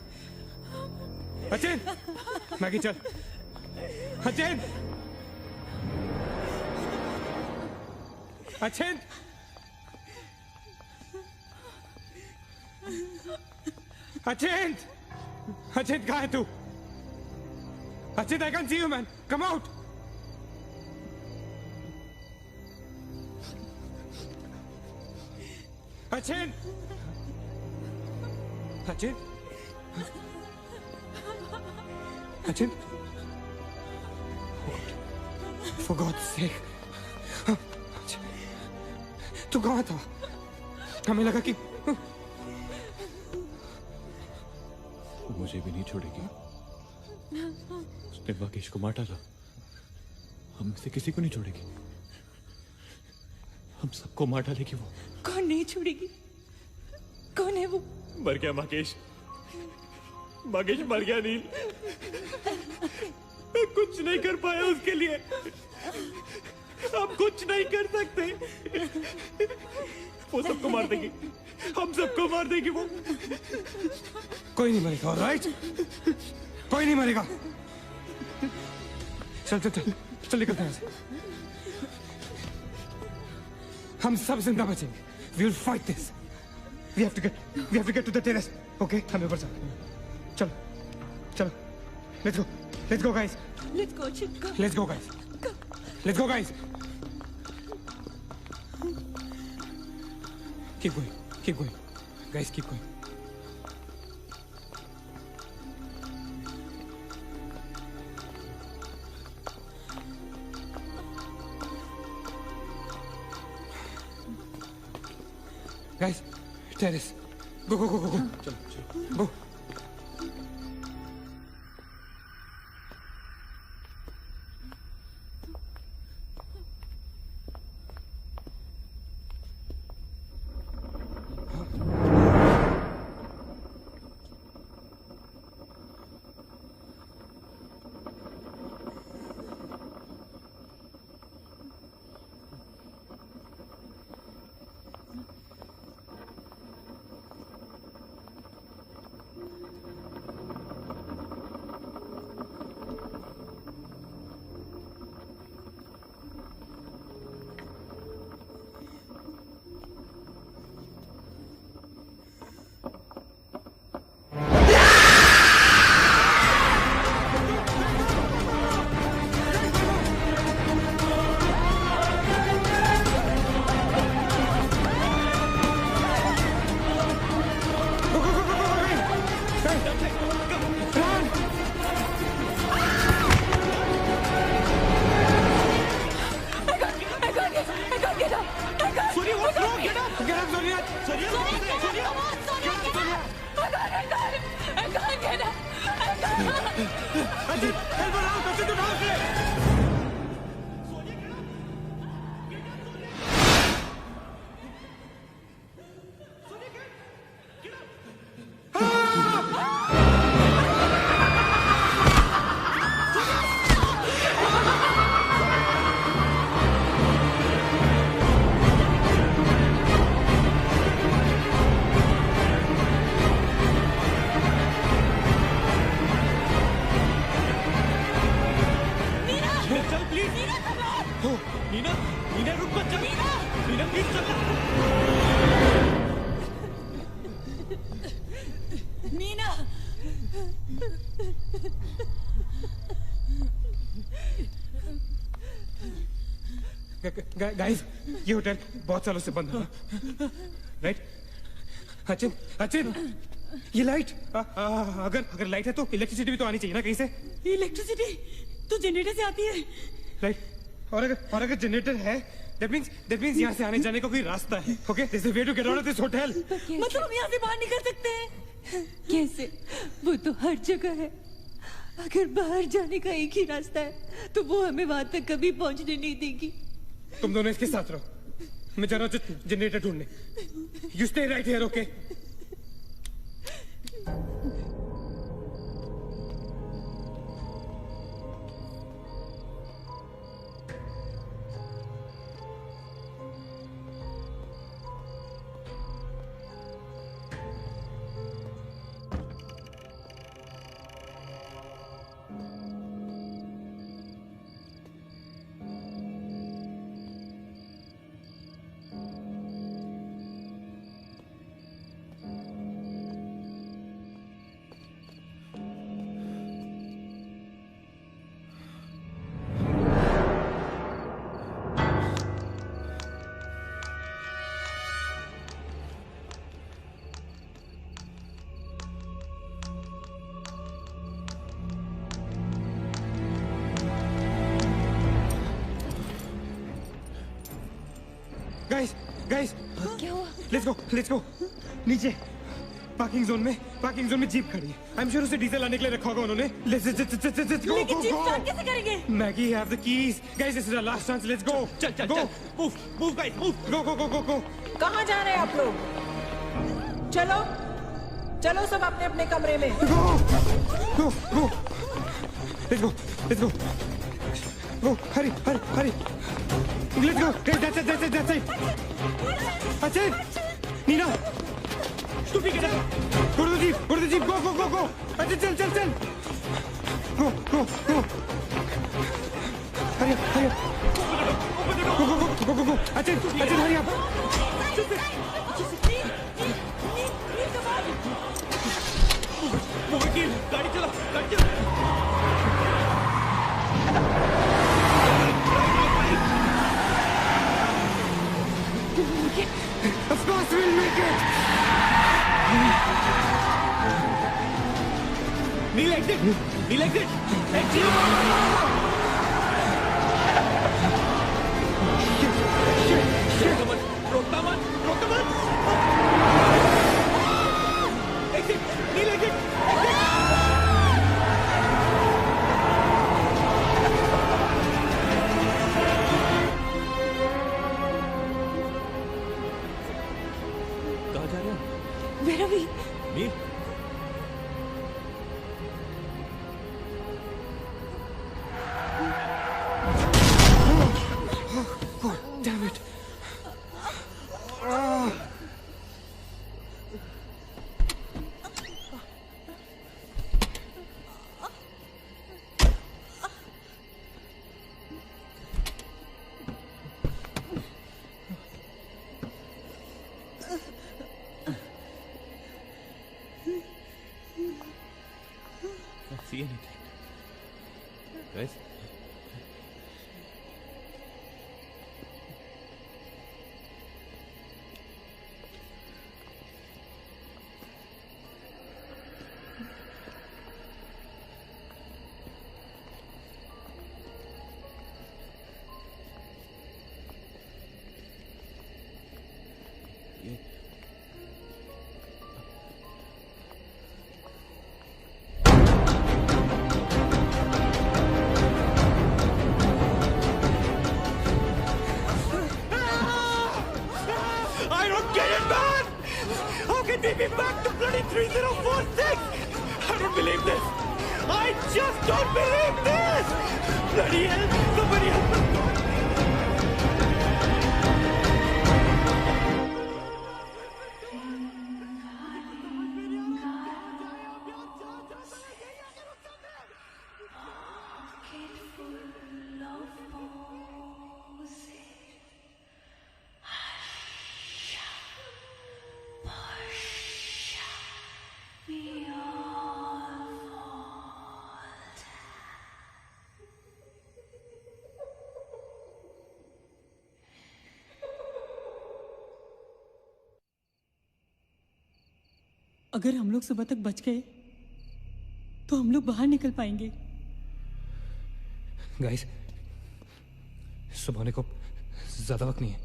Speaker 6: अचिन! मैगी चल। अचिन! अचिन! अचिन! अचिन कहाँ है तू? Achin, I can't see you, man. Come out. Achin! Achin? Achin? For God's sake. तू कहाँ था? हमें लगा कि
Speaker 2: मुझे भी नहीं छोड़ेगी। उसने वाकेश को मार डाला। हम में से किसी को नहीं छोड़ेगी। हम सबको मार डालेगी वो।
Speaker 4: कौन नहीं छोड़ेगी? कौन है वो?
Speaker 2: मर गया माकेश। माकेश मर गया नील। मैं कुछ नहीं कर पाया उसके लिए। हम कुछ नहीं कर सकते। वो सबको मार देगी। हम सबको मार देगी वो।
Speaker 6: कोई नहीं मरेगा, ऑलराइट? कोई नहीं मरेगा। चल चल चल चल निकलते हैं यहाँ से। हम सब जिंदा बचेंगे। We will fight this. We have to get to the terrace. Okay? हमें ऊपर चलो चलो। Let's go guys.
Speaker 4: Let's go, Chip. Come.
Speaker 6: Let's go guys. Let's go guys. Keep going. Guys, keep going. Guys, terrace. Go. चलो. Go. Ajay help out, Ajay तू ढाल से। Guys, ये hotel बहुत सालों से बंद है, राइट? अचिन, अचिन, ये लाइट, अगर लाइट है तो इलेक्ट्रिसिटी भी तो आनी चाहिए ना कहीं से।
Speaker 11: इलेक्ट्रिसिटी तो जनरेटर से आती है,
Speaker 6: राइट? और अगर जनरेटर है, that means यहाँ से आने जाने का कोई रास्ता है, okay? There's a way to get out of this hotel.
Speaker 11: मतलब हम यहाँ से बाहर निकल सकते हैं?
Speaker 3: कैसे? वो तो हर जगह है। अगर बाहर जाने का एक ही रास्ता है तो वो हमें वहां तक कभी पहुंचने नहीं देगी।
Speaker 6: तुम दोनों इसके साथ रहो, मैं जा रहा हूँ जनरेटर ढूंढने। You stay right here, okay? Guys,
Speaker 3: क्या हुआ?
Speaker 6: Let's go. नीचे पार्किंग जोन में जीप खड़ी है। आई एम श्योर उसे डीजल लाने के लिए रखा होगा उन्होंने। Let's go.
Speaker 11: लेकिन जीप स्टार्ट कैसे करेंगे?
Speaker 6: Maggie have the keys. Guys, this is our last chance. Let's go.
Speaker 2: चल। Move guys, move.
Speaker 6: गो।
Speaker 12: कहाँ जा रहे हैं आप लोग? चलो सब अपने अपने कमरे में।
Speaker 6: Go. Let's go. Hurry. Let's go. That's it. Achin, Nina, stupid kid. Go to the jeep. Go. Achin, chal. Go. Hurry up. Go. Achin, hurry up.
Speaker 2: गाड़ी चला।
Speaker 6: Of course we'll make it!
Speaker 2: Neil, exit! Exit! Shit! रोकता मत! Exit! Neil, exit! कहाँ जा रहे हैं?
Speaker 3: मेरा भी।
Speaker 2: नील?
Speaker 6: Damn it.
Speaker 2: Not see anything. Guys? can take me back to bloody 3046? I don't believe this. I just don't believe this. Bloody hell! Somebody help me!
Speaker 11: अगर हम लोग सुबह तक बच गए तो हम लोग बाहर निकल पाएंगे।
Speaker 6: गाइस, सुबह होने को ज्यादा वक्त नहीं है।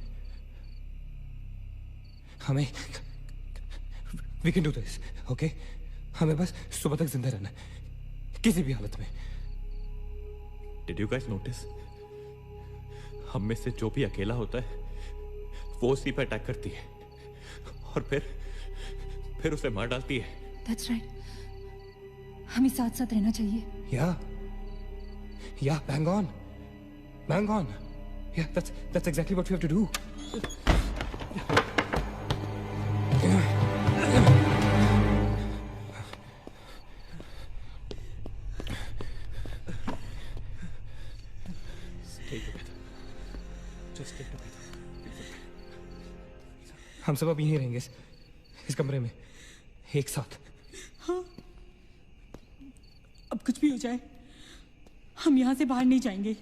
Speaker 6: हमें we can do this, okay? हमें बस सुबह तक जिंदा रहना है, किसी भी हालत में।
Speaker 2: Did you guys notice? हम में से जो भी अकेला होता है वो उसी पर अटैक करती है और फिर उसे मार डालती है।
Speaker 4: That's right. हमें साथ साथ रहना चाहिए।
Speaker 6: Yeah, bang on. Yeah, that's exactly what we have to do.
Speaker 2: Stay together. Just stay together.
Speaker 6: हम सब अब यहीं रहेंगे इस कमरे में एक साथ।
Speaker 11: हाँ, अब कुछ भी हो जाए हम यहाँ से बाहर नहीं जाएंगे।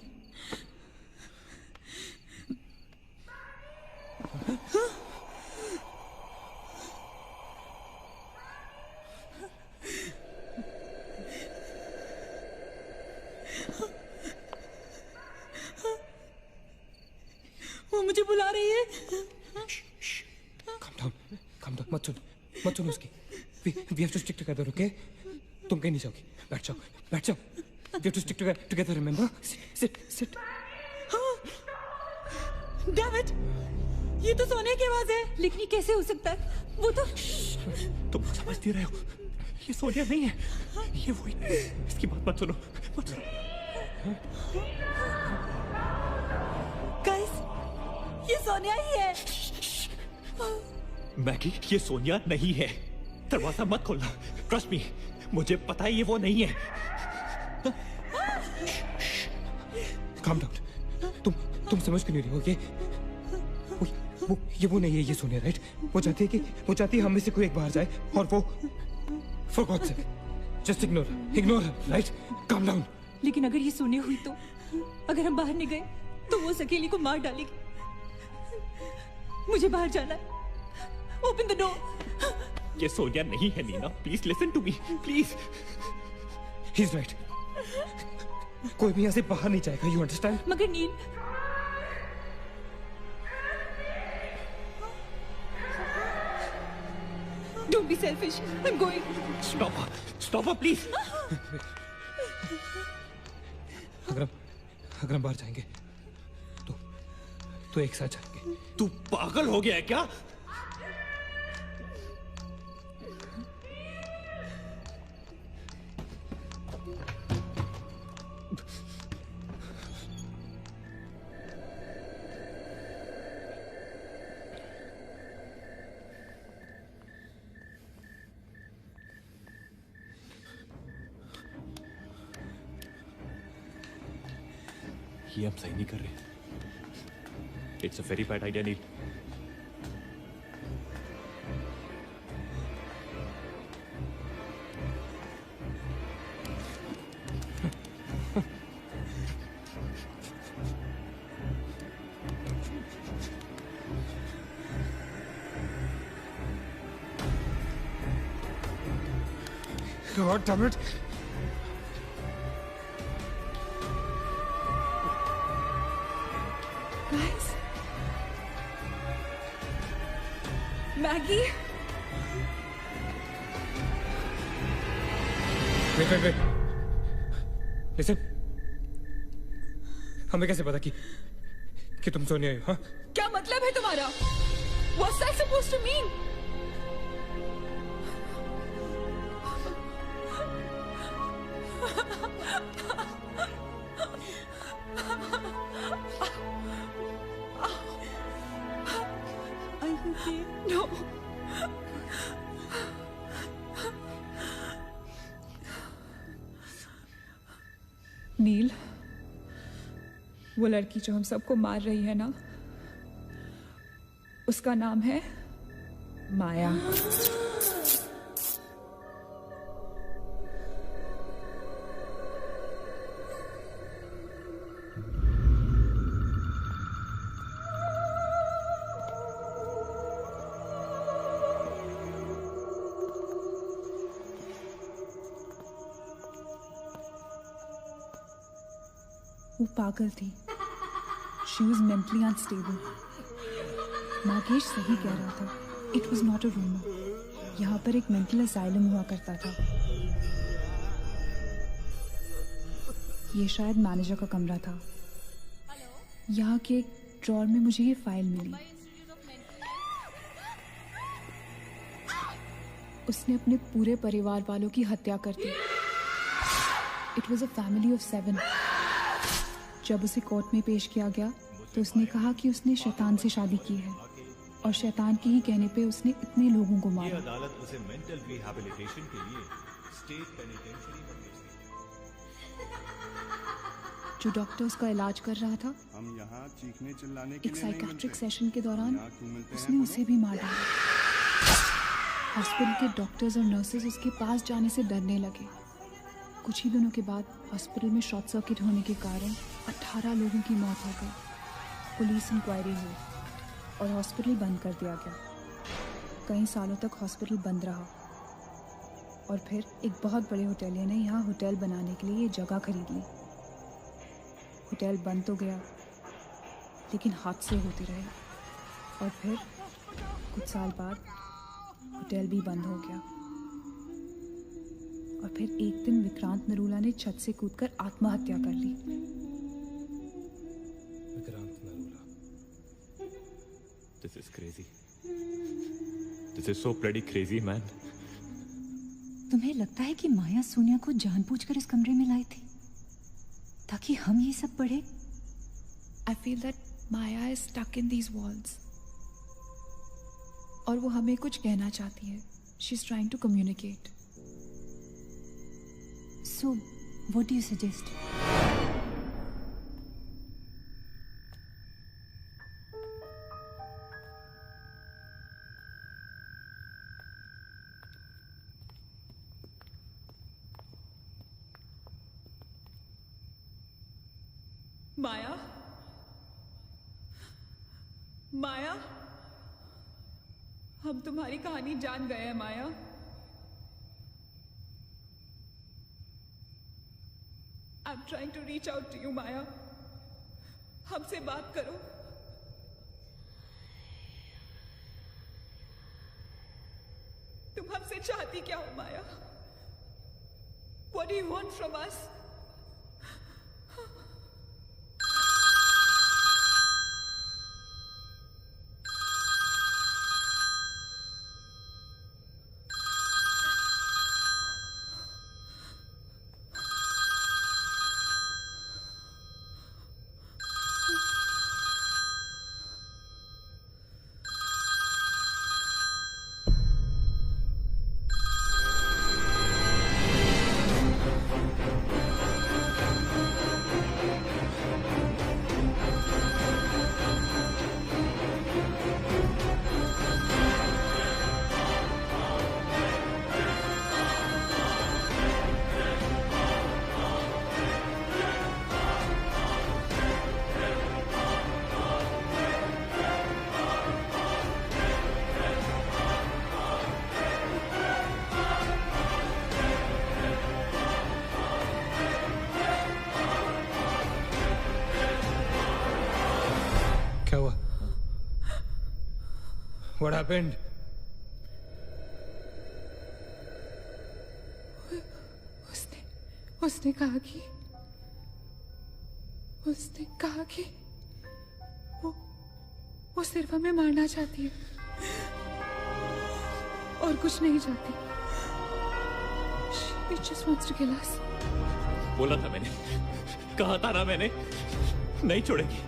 Speaker 11: हाँ? वो मुझे बुला रही है।
Speaker 6: Calm down, मत सुन उसकी। We have to stick together, okay? तुम कहीं नहीं जाओगी, बैठ जाओ। We have to stick together, remember? Sit.
Speaker 11: David, ये तो सोने की आवाज है।
Speaker 4: लेकिन ये कैसे हो सकता है? वो तो
Speaker 2: तुम समझती रहे हो, ये सोनिया नहीं है, ये वही। इसकी बात मत सुनो।
Speaker 11: गाइस, ये सोनिया ही है।
Speaker 2: मैगी, ये सोनिया नहीं है। दरवाजा मत खोलना। ट्रस्ट मी, मुझे पता है ये वो नहीं है।
Speaker 6: Calm down. तुम समझ क्यों नहीं रही हो? ये वो नहीं है, ये सोनिया, राइट? वो चाहती है हम में से कोई एक बाहर जाए और वो for God's sake, just ignore her, right? Calm down.
Speaker 4: लेकिन अगर ये सोनिया हुई तो अगर हम बाहर नहीं गए तो वो अकेली को मार डालेगी। मुझे बाहर जाना है। Open the door.
Speaker 2: ये सोनिया नहीं है Nina. Please listen to me, please.
Speaker 6: He's right. कोई भी यहाँ से बाहर नहीं जाएगा, you understand?
Speaker 4: मगर नील, don't be selfish. I'm going.
Speaker 2: Stop her, please.
Speaker 6: अगर हम बाहर जाएंगे तो एक साथ जाएंगे।
Speaker 2: तू पागल हो गया है क्या? ये हम सही नहीं कर रहे। It's a very bad idea Neil.
Speaker 6: God damn it.
Speaker 4: Guys, Maggie.
Speaker 6: Wait. Listen. हमें कैसे पता कि तुम सोनिया हो? हाँ?
Speaker 3: क्या मतलब है तुम्हारा? What's that supposed to mean? नील, वो लड़की जो हम सबको मार रही है ना, उसका नाम है माया।
Speaker 4: वो पागल थी। She was mentally unstable. Nagesh सही कह रहा था। It was not a rumour. यहाँ पर एक मेंटल असाइलम हुआ करता था। ये शायद मैनेजर का कमरा था। यहाँ के एक ड्रॉर में मुझे ये फाइल मिली। उसने अपने पूरे परिवार वालों की हत्या कर दी। It was a family of 7। जब उसे कोर्ट में पेश किया गया तो उसने कहा कि उसने शैतान से शादी की है और शैतान के ही कहने पे उसने इतने लोगों को मारा।
Speaker 13: अदालत उसे मेंटल रिहैबिलिटेशन के लिए स्टेट पेनिटेंशियरी में भेज दी।
Speaker 4: जो डॉक्टर उसका इलाज कर रहा था,
Speaker 14: हम यहाँ चीखने चिल्लाने के
Speaker 4: एक
Speaker 14: लिए
Speaker 4: साइकेट्रिक सेशन के दौरान उसने उसे भी मार डाला। हॉस्पिटल के डॉक्टर्स और नर्सेज उसके पास जाने से डरने लगे। कुछ ही दिनों के बाद हॉस्पिटल में शॉर्ट सर्किट होने के कारण 18 लोगों की मौत हो गई। पुलिस इंक्वायरी हुई और हॉस्पिटल बंद कर दिया गया। कई सालों तक हॉस्पिटल बंद रहा और फिर एक बहुत बड़े होटलियर ने यहाँ होटल बनाने के लिए ये जगह खरीद ली। होटल बंद तो गया लेकिन हादसे होते रहे और फिर कुछ साल बाद होटल भी बंद हो गया। और फिर एक दिन विक्रांत नरूला ने छत से कूदकर आत्महत्या कर ली।
Speaker 10: Vikrant Narula.
Speaker 2: This is crazy. This is so bloody crazy, man.
Speaker 4: तुम्हें लगता है कि माया सोनिया को जानबूझकर इस कमरे में लाई थी ताकि हम ये सब पढ़े? I feel that Maya is stuck in these walls. और वो हमें कुछ कहना चाहती है। She's trying to communicate. So, what do you suggest?
Speaker 3: माया, माया, हम तुम्हारी कहानी जान गए हैं माया। I'm trying to reach out to you, माया। हमसे बात करो। तुम हमसे चाहती क्या हो माया? What do you want from us?
Speaker 6: क्या हुआ? What happened?
Speaker 3: उसने कहा कि वो सिर्फ हमें मारना चाहती है और कुछ नहीं चाहती। She just wants to kill us.
Speaker 2: बोला था मैंने, कहा था ना मैंने, नहीं छोड़ेगी।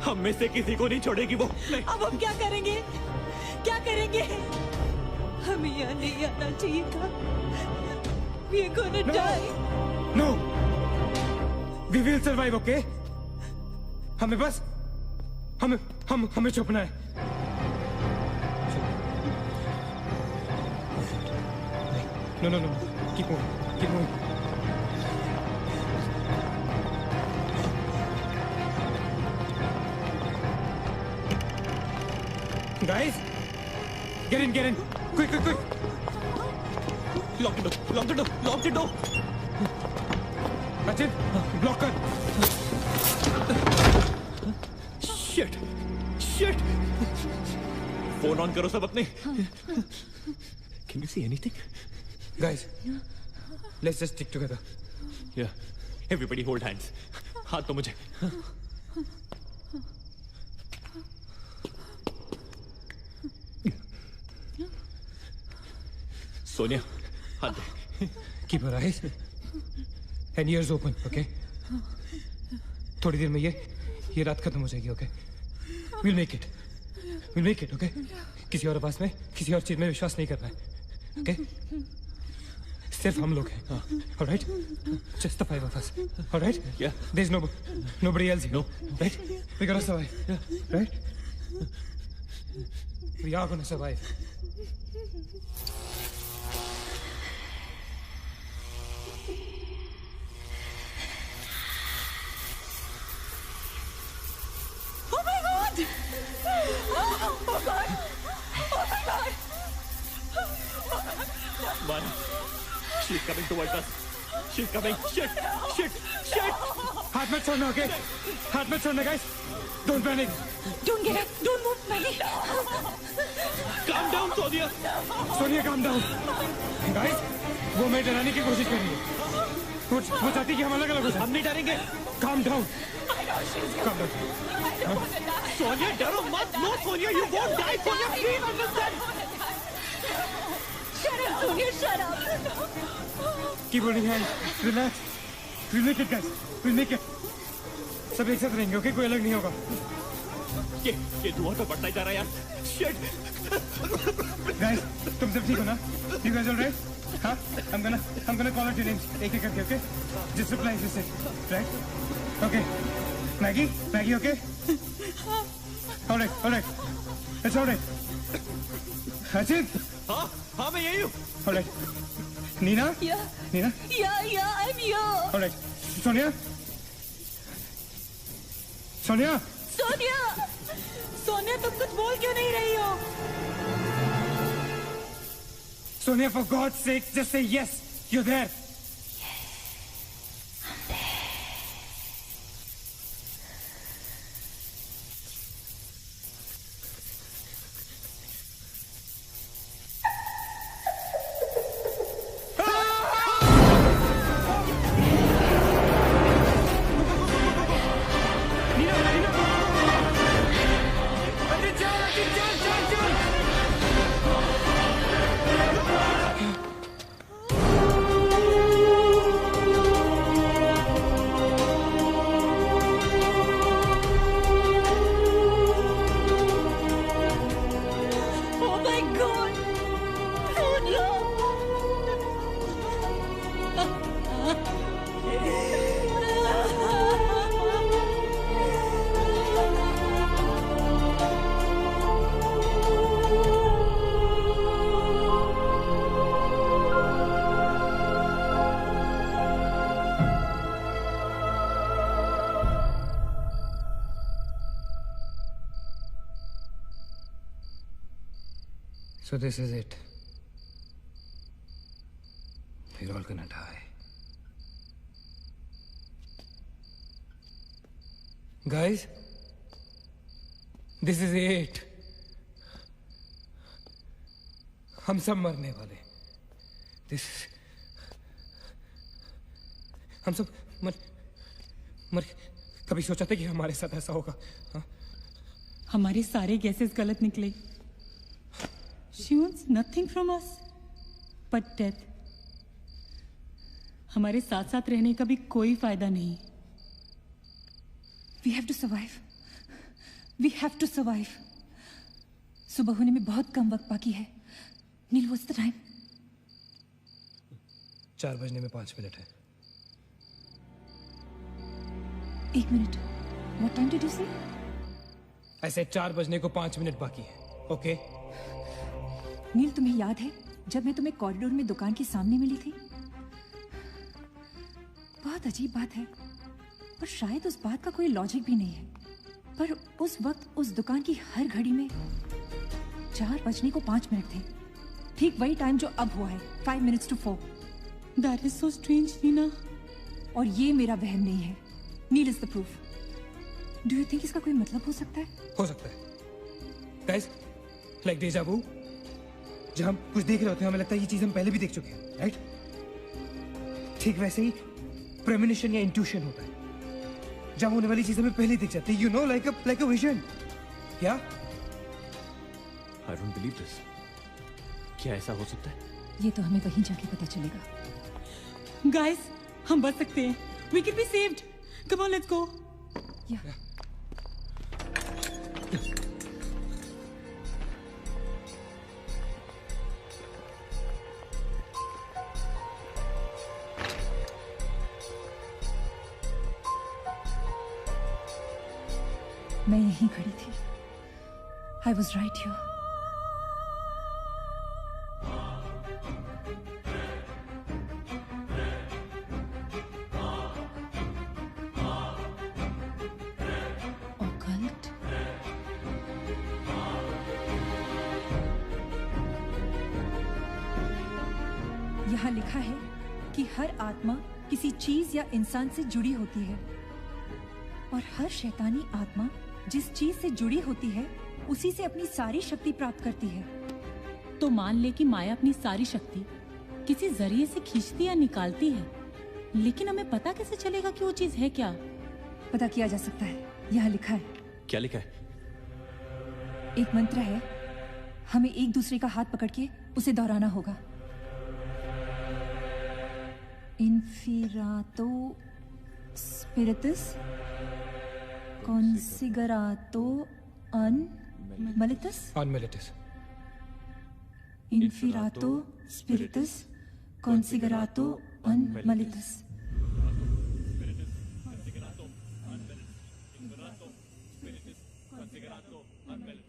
Speaker 2: हम में से किसी को नहीं छोड़ेगी वो। नहीं।
Speaker 11: अब हम क्या करेंगे? क्या करेंगे? हमें यहाँ नहीं आना चाहिए था। We are gonna die.
Speaker 6: No. We will survive, okay? हमें बस हमें छुपना है। No no no, keep moving, keep moving. Guys, get in, quick, quick, quick.
Speaker 2: Lock the door, lock the door, lock the door.
Speaker 6: Rachit, block कर.
Speaker 2: Shit, shit. Phone on करो सब अपने. Can you see anything?
Speaker 6: Guys, let's just stick together.
Speaker 2: Yeah, everybody hold hands. हाथ तो मुझे. Sonia, हाथ दे.
Speaker 6: Keep your eyes and ears open, okay? थोड़ी देर में ये रात खत्म हो जाएगी, okay? We'll make it, okay? किसी और आवाज में, किसी और चीज में विश्वास नहीं करना है, okay? सिर्फ हम लोग हैं, all right? Just the five of us, all right?
Speaker 2: Yeah.
Speaker 6: There's nobody else here, no? Right? We gotta survive, right? We are gonna survive.
Speaker 3: Oh my God! Oh God! Oh my God!
Speaker 2: Mara, she's coming towards us. She's coming. Shit!
Speaker 6: हाथ मत छोड़ना, okay? हाथ मत छोड़ना, guys. Don't panic.
Speaker 3: Don't get up. Don't move, Maggie.
Speaker 2: Calm down, Sonia.
Speaker 6: Sonia, calm down. Guys, वो मैं डराने की कोशिश कर रही है. वो चाहती कि हम अलग अलग हो जाएं.
Speaker 2: हम नहीं डरेंगे.
Speaker 6: Calm down. Calm down.
Speaker 2: Sonia, डरो मत. No, Sonia, you won't die. Sonia, please understand.
Speaker 3: Shut up, Sonia. Shut up.
Speaker 6: Keep holding hands. Relax. We'll make it, guys. We'll make it. सब एक साथ रहेंगे, okay? कोई अलग नहीं होगा.
Speaker 2: ये धुआं तो बढ़ता ही जा रहा है यार. Shit.
Speaker 6: Guys, तुम सब ठीक हो ना? You guys all right? हाँ? I'm gonna call out your names एक एक करके, okay? Just reply, just say, right? Okay. Maggie, okay? All right. It's all right. Rachit?
Speaker 2: हाँ, मैं यही हूँ.
Speaker 6: All right. Nina?
Speaker 3: Yeah.
Speaker 6: Nina?
Speaker 3: Yeah, I'm here.
Speaker 6: All right. Sonia?
Speaker 3: Sonia,
Speaker 11: तुम कुछ बोल क्यों नहीं रही हो?
Speaker 6: Sonia, for God's sake, just say yes. You're there. So this is it. We're all gonna die. Guys, this is it. हम सब मरने वाले. This हम सब मर कभी सोचा था कि हमारे साथ ऐसा होगा? हाँ?
Speaker 11: हमारे सारे गैसेस गलत निकले. She wants nothing from us but death. हमारे साथ साथ रहने का भी कोई फायदा नहीं.
Speaker 3: We have to survive. We have to survive. सुबह होने में बहुत कम वक्त बाकी है. नील, what's the time?
Speaker 6: 4 बजने में 5 मिनट है.
Speaker 4: एक minute, what time did you से?
Speaker 6: ऐसे 4 बजने को 5 मिनट बाकी है. ओके?
Speaker 15: नील, तुम्हें याद है जब मैं तुम्हें कॉरिडोर में दुकान के सामने मिली थी? बहुत अजीब बात है और शायद उस बात का कोई लॉजिक भी नहीं है, पर उस वक्त उस दुकान की हर घड़ी में 4 बजने को 5 मिनट थे. ठीक वही टाइम जो अब हुआ है, 5 minutes to 4.
Speaker 11: That is so strange, Neena.
Speaker 15: और ये मेरा वहम नहीं है. Neel is the proof. Do you think इसका कोई मतलब हो सकता है?
Speaker 6: हो सकता है. Guys, like deja vu. जब हम कुछ देख रहे होते हैं हमें लगता है ये चीज हम पहले भी देख चुके हैं, राइट? ठीक वैसे ही प्रेमोनिशन या इंट्यूशन होता है. जब होने वाली चीज हमें पहले दिख जाती है, you know, like a vision. क्या?
Speaker 2: I don't believe this. क्या ऐसा हो सकता है?
Speaker 15: ये तो हमें वहीं जाके पता चलेगा.
Speaker 11: Guys, हम बच सकते हैं. We can be saved. Come on, let's go.
Speaker 15: Yeah. मैं यहीं खड़ी थी. I was right here. Occult? यहाँ लिखा है कि हर आत्मा किसी चीज या इंसान से जुड़ी होती है और हर शैतानी आत्मा जिस चीज से जुड़ी होती है उसी से अपनी सारी शक्ति प्राप्त करती है.
Speaker 11: तो मान ले कि माया अपनी सारी शक्ति किसी जरिए से खींचती या निकालती है, लेकिन हमें पता कैसे चलेगा कि वो चीज है क्या?
Speaker 15: पता किया जा सकता है. यहाँ लिखा है.
Speaker 2: क्या लिखा है?
Speaker 15: एक मंत्र है. हमें एक दूसरे का हाथ पकड़ के उसे दोहराना होगा. इन्फिरातो स्पिरिटस considerato unmelitus. Inferato spiritus considerato unmelitus.
Speaker 2: Inferato spiritus considerato unmelitus.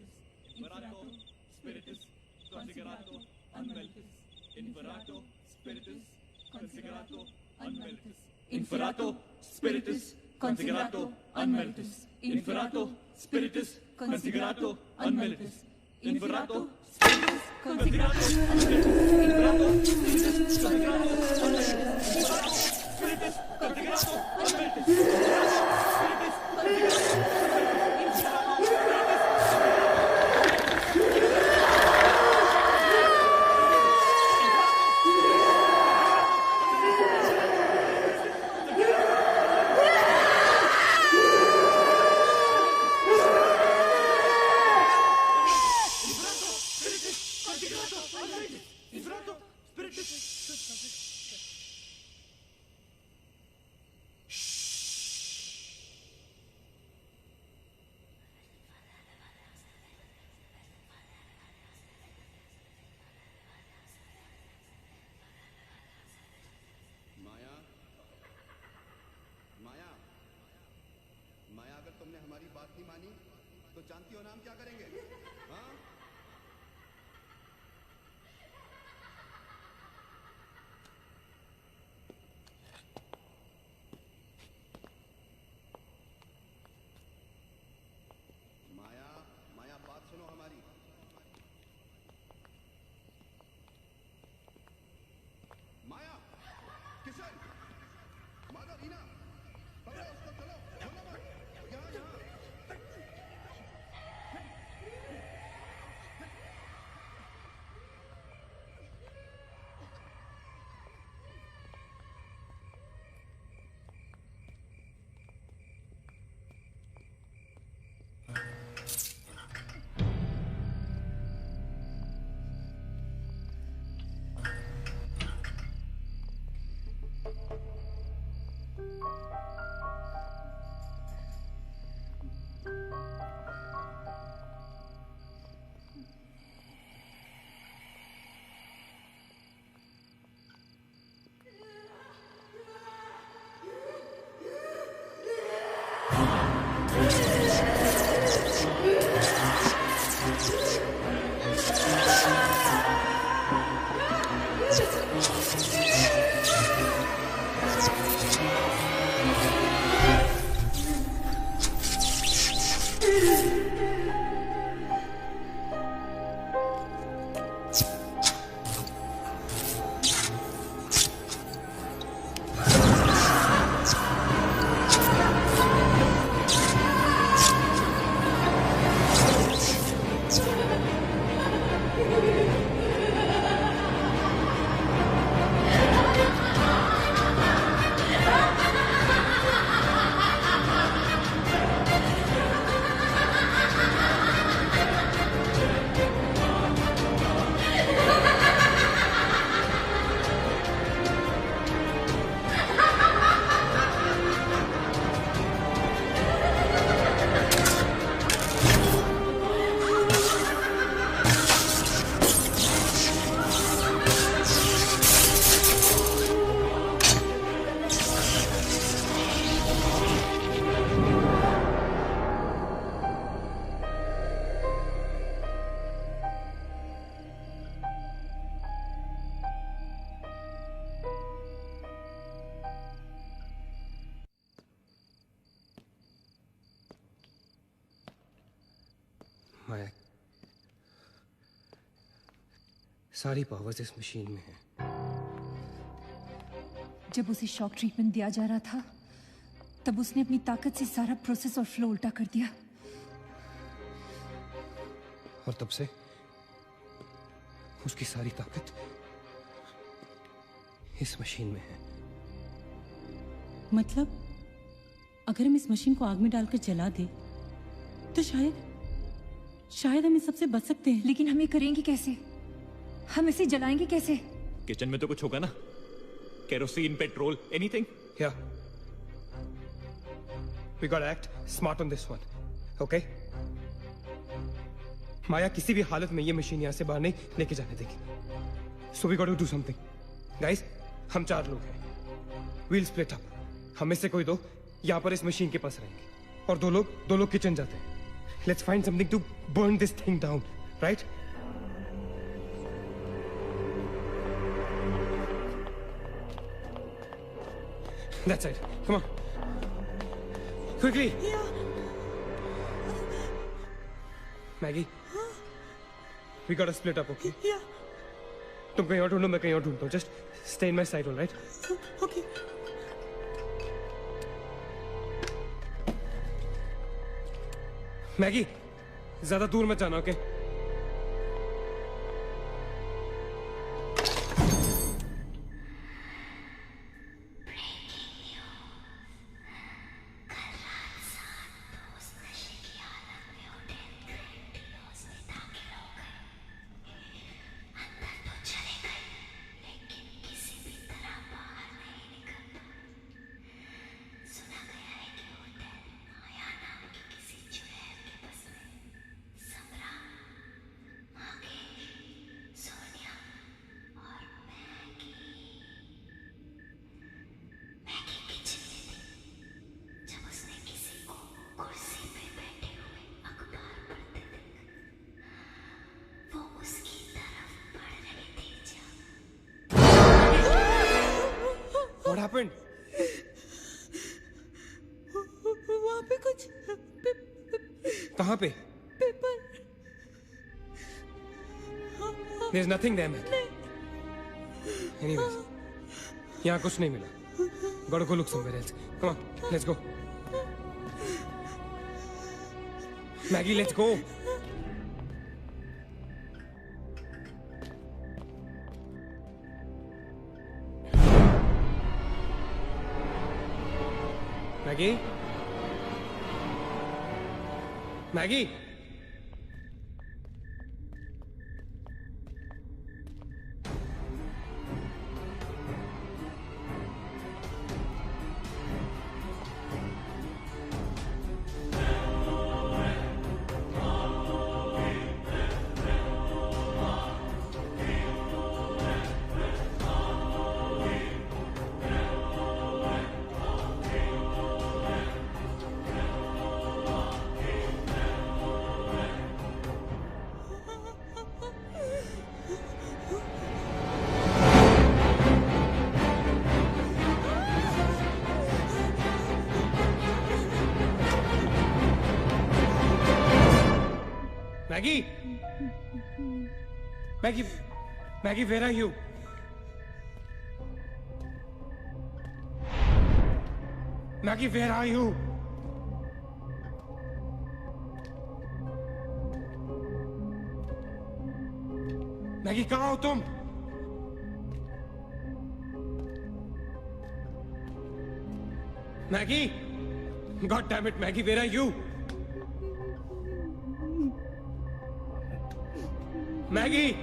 Speaker 2: Inferato spiritus considerato unmelitus. Inferato spiritus considerato unmelitus. Inferato spiritus considerato unmelitus. Inferato spiritus considerato
Speaker 14: तुमने हमारी बात नहीं मानी तो जानती हो ना हम क्या करेंगे? हाँ? माया, माया बात सुनो हमारी. माया, किशन, माधव, रीना, पकड़ो उसको, चलो, बोलो मत. यहाँ यहाँ.
Speaker 6: माया, सारी पावर्स इस मशीन में है।
Speaker 15: जब उसे शॉक ट्रीटमेंट दिया जा रहा था तब उसने अपनी ताकत से सारा प्रोसेस और फ्लो उल्टा कर दिया।
Speaker 6: और तब से उसकी सारी ताकत इस मशीन में है।
Speaker 11: मतलब अगर हम इस मशीन को आग में डालकर जला दे तो शायद हम इस सबसे बच सकते हैं।
Speaker 15: लेकिन हम ये करेंगे कैसे? हम इसे जलाएंगे कैसे?
Speaker 2: किचन में तो कुछ होगा ना, kerosene, petrol, anything.
Speaker 6: Yeah. We gotta act smart on this one, okay? माया किसी भी हालत में ये मशीन यहाँ से बाहर नहीं लेके जाने देगी। So we gotta do something. Guys, हम 4 लोग हैं। We'll split up. हम में से कोई 2 यहाँ पर इस मशीन के पास रहेंगे और 2 लोग किचन जाते हैं। Let's find something to burn this thing down, right? That's it. Come on. Quickly.
Speaker 3: Yeah.
Speaker 6: Maggie. We gotta split up, okay?
Speaker 3: Yeah.
Speaker 6: तुम कहीं और ढूंढो, मैं कहीं और ढूंढता हूँ. Just stay in my side, all right?
Speaker 3: Okay.
Speaker 6: Maggi, ज्यादा दूर मत जाना, ओके? What happened?
Speaker 3: वहाँ पे कुछ
Speaker 6: कहाँ पे?
Speaker 3: Paper.
Speaker 6: There's nothing there, man. Anyways, यहाँ कुछ नहीं मिला. Gotta go look somewhere else. Come on, let's go. Maggie, let's go. Maggie? Maggie? Maggie! Maggie! Maggie, where are you? Maggie, where are you? Maggie, कहाँ हो तुम? Maggie! God damn it, Maggie, where are you? Maggie!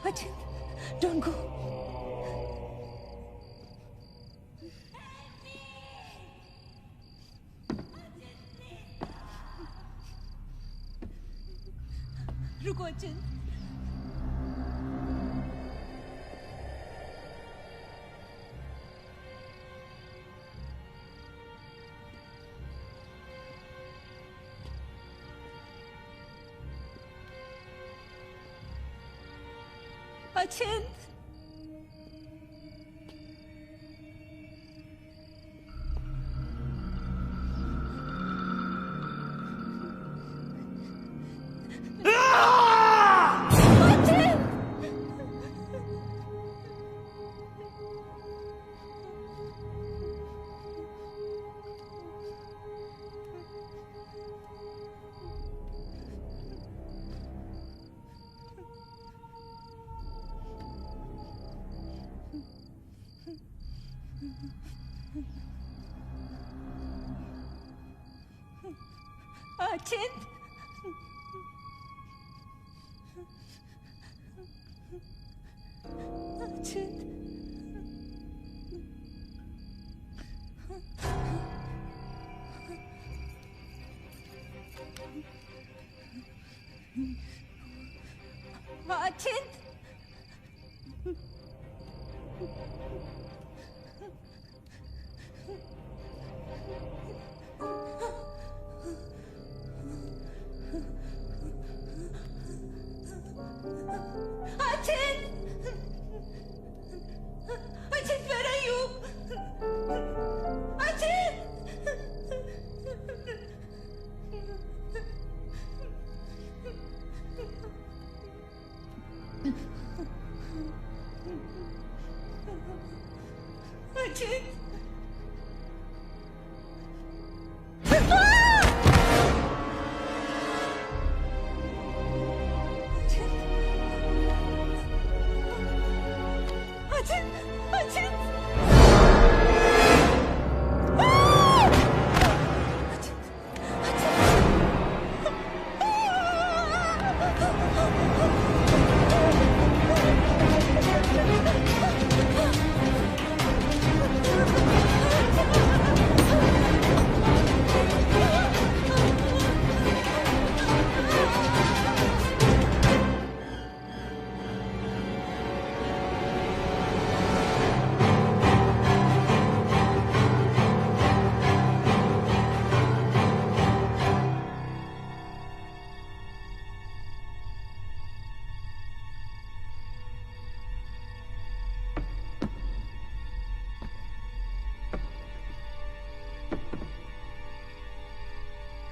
Speaker 15: Ajit, don't go.
Speaker 11: रुको अचिंत।
Speaker 15: Ajit. Ajit. Ajit. Ajit. Ajit! Ajit, where are you? Ajit! Ajit! Ajit! Ajit!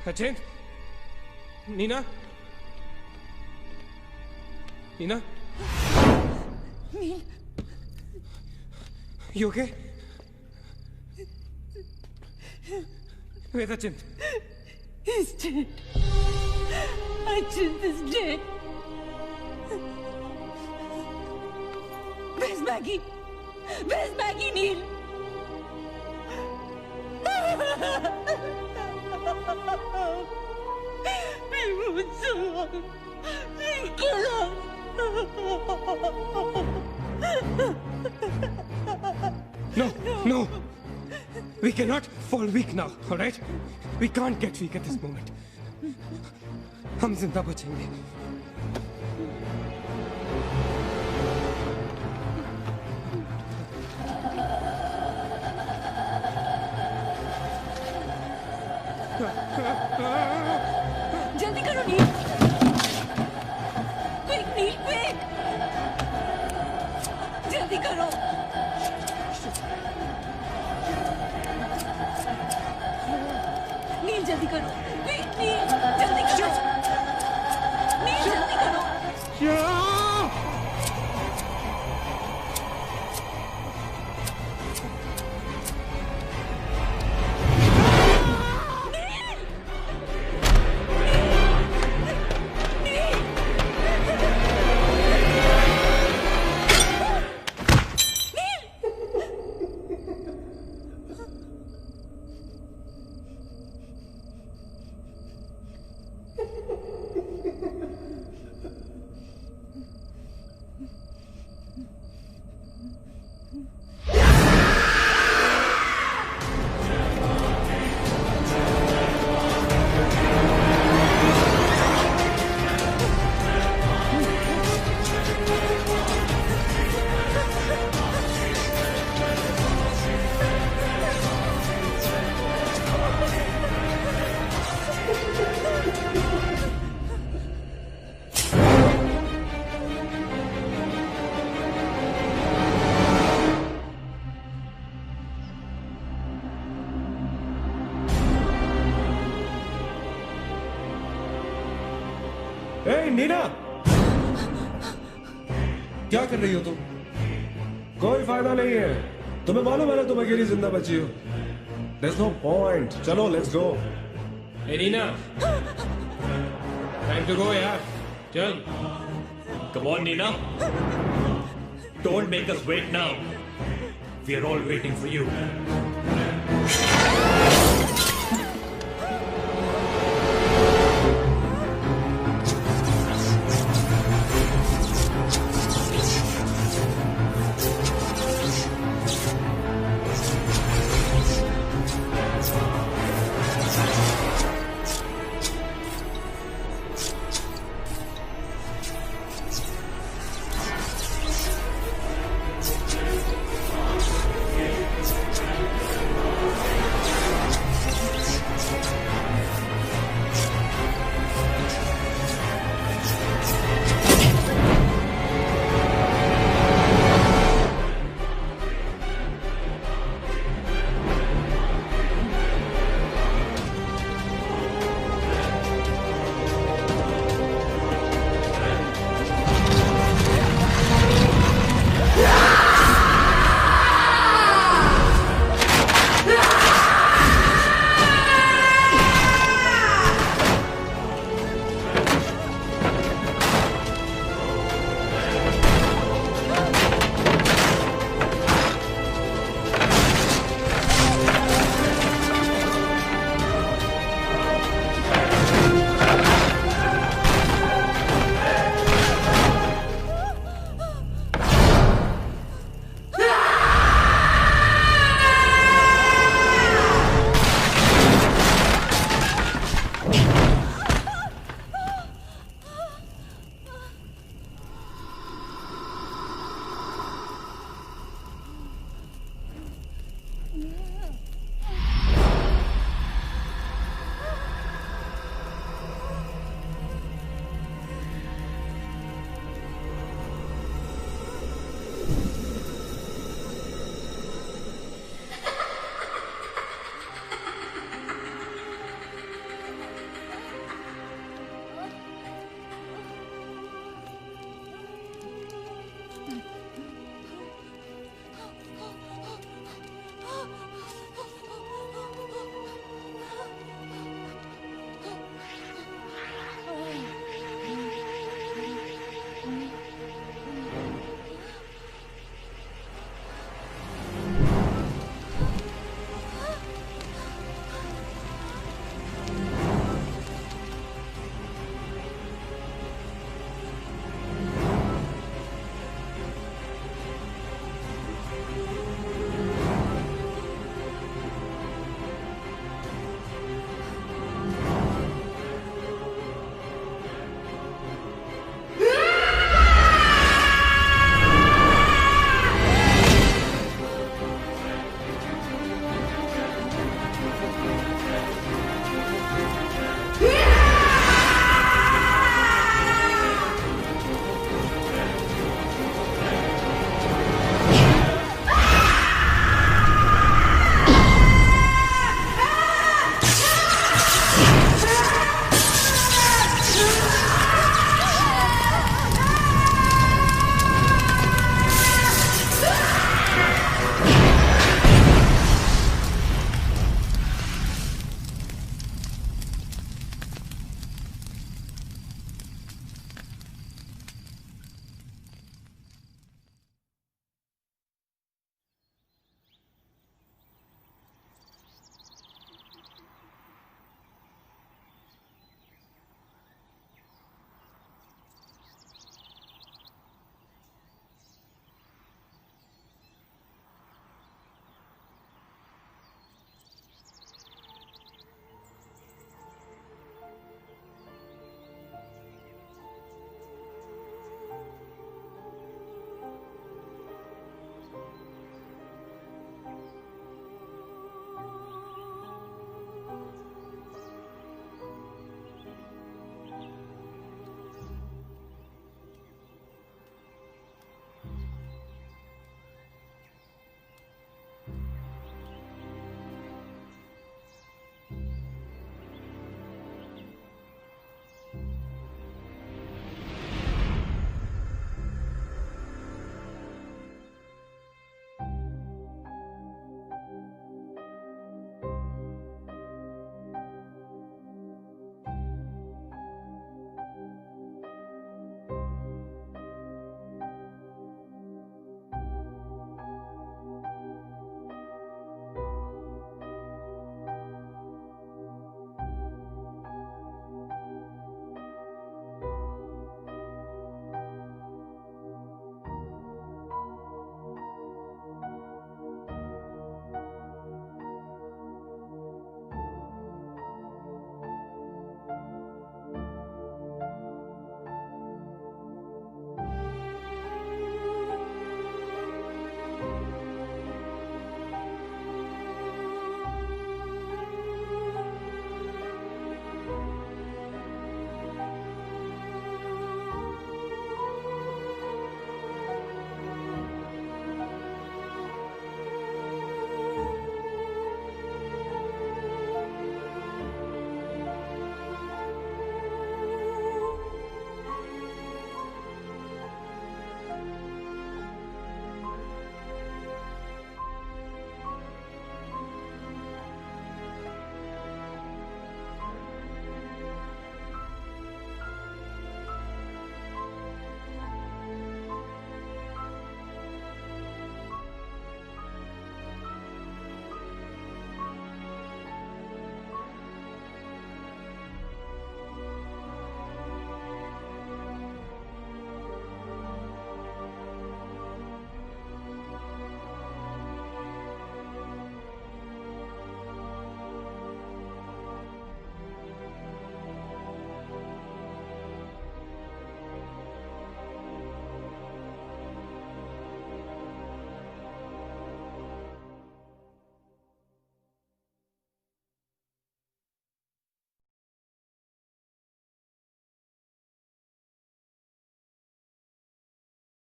Speaker 6: Ajit? Nina? Nina?
Speaker 15: Neil.
Speaker 6: You okay? Where's Ajit?
Speaker 11: He's dead. Ajit is dead. Where's Maggie? Where's Maggie, Neil?
Speaker 6: No, no. We cannot fall weak now, all right? We can't get weak at this moment. हम जिंदा बचेंगे।
Speaker 3: जल्दी करो नील, quick नील quick, जल्दी करो। नील जल्दी करो, quick नील जल्दी करो, नील जल्दी करो।
Speaker 10: नीना, क्या कर रही हो तुम? कोई फायदा नहीं है। तुम्हें मालूम है ना तुम अकेली जिंदा बची हो। There's no point. चलो let's go.
Speaker 6: Hey Nina, time to go यार, चल।
Speaker 13: Come on, Nina. Don't make us wait now. We are all waiting for you.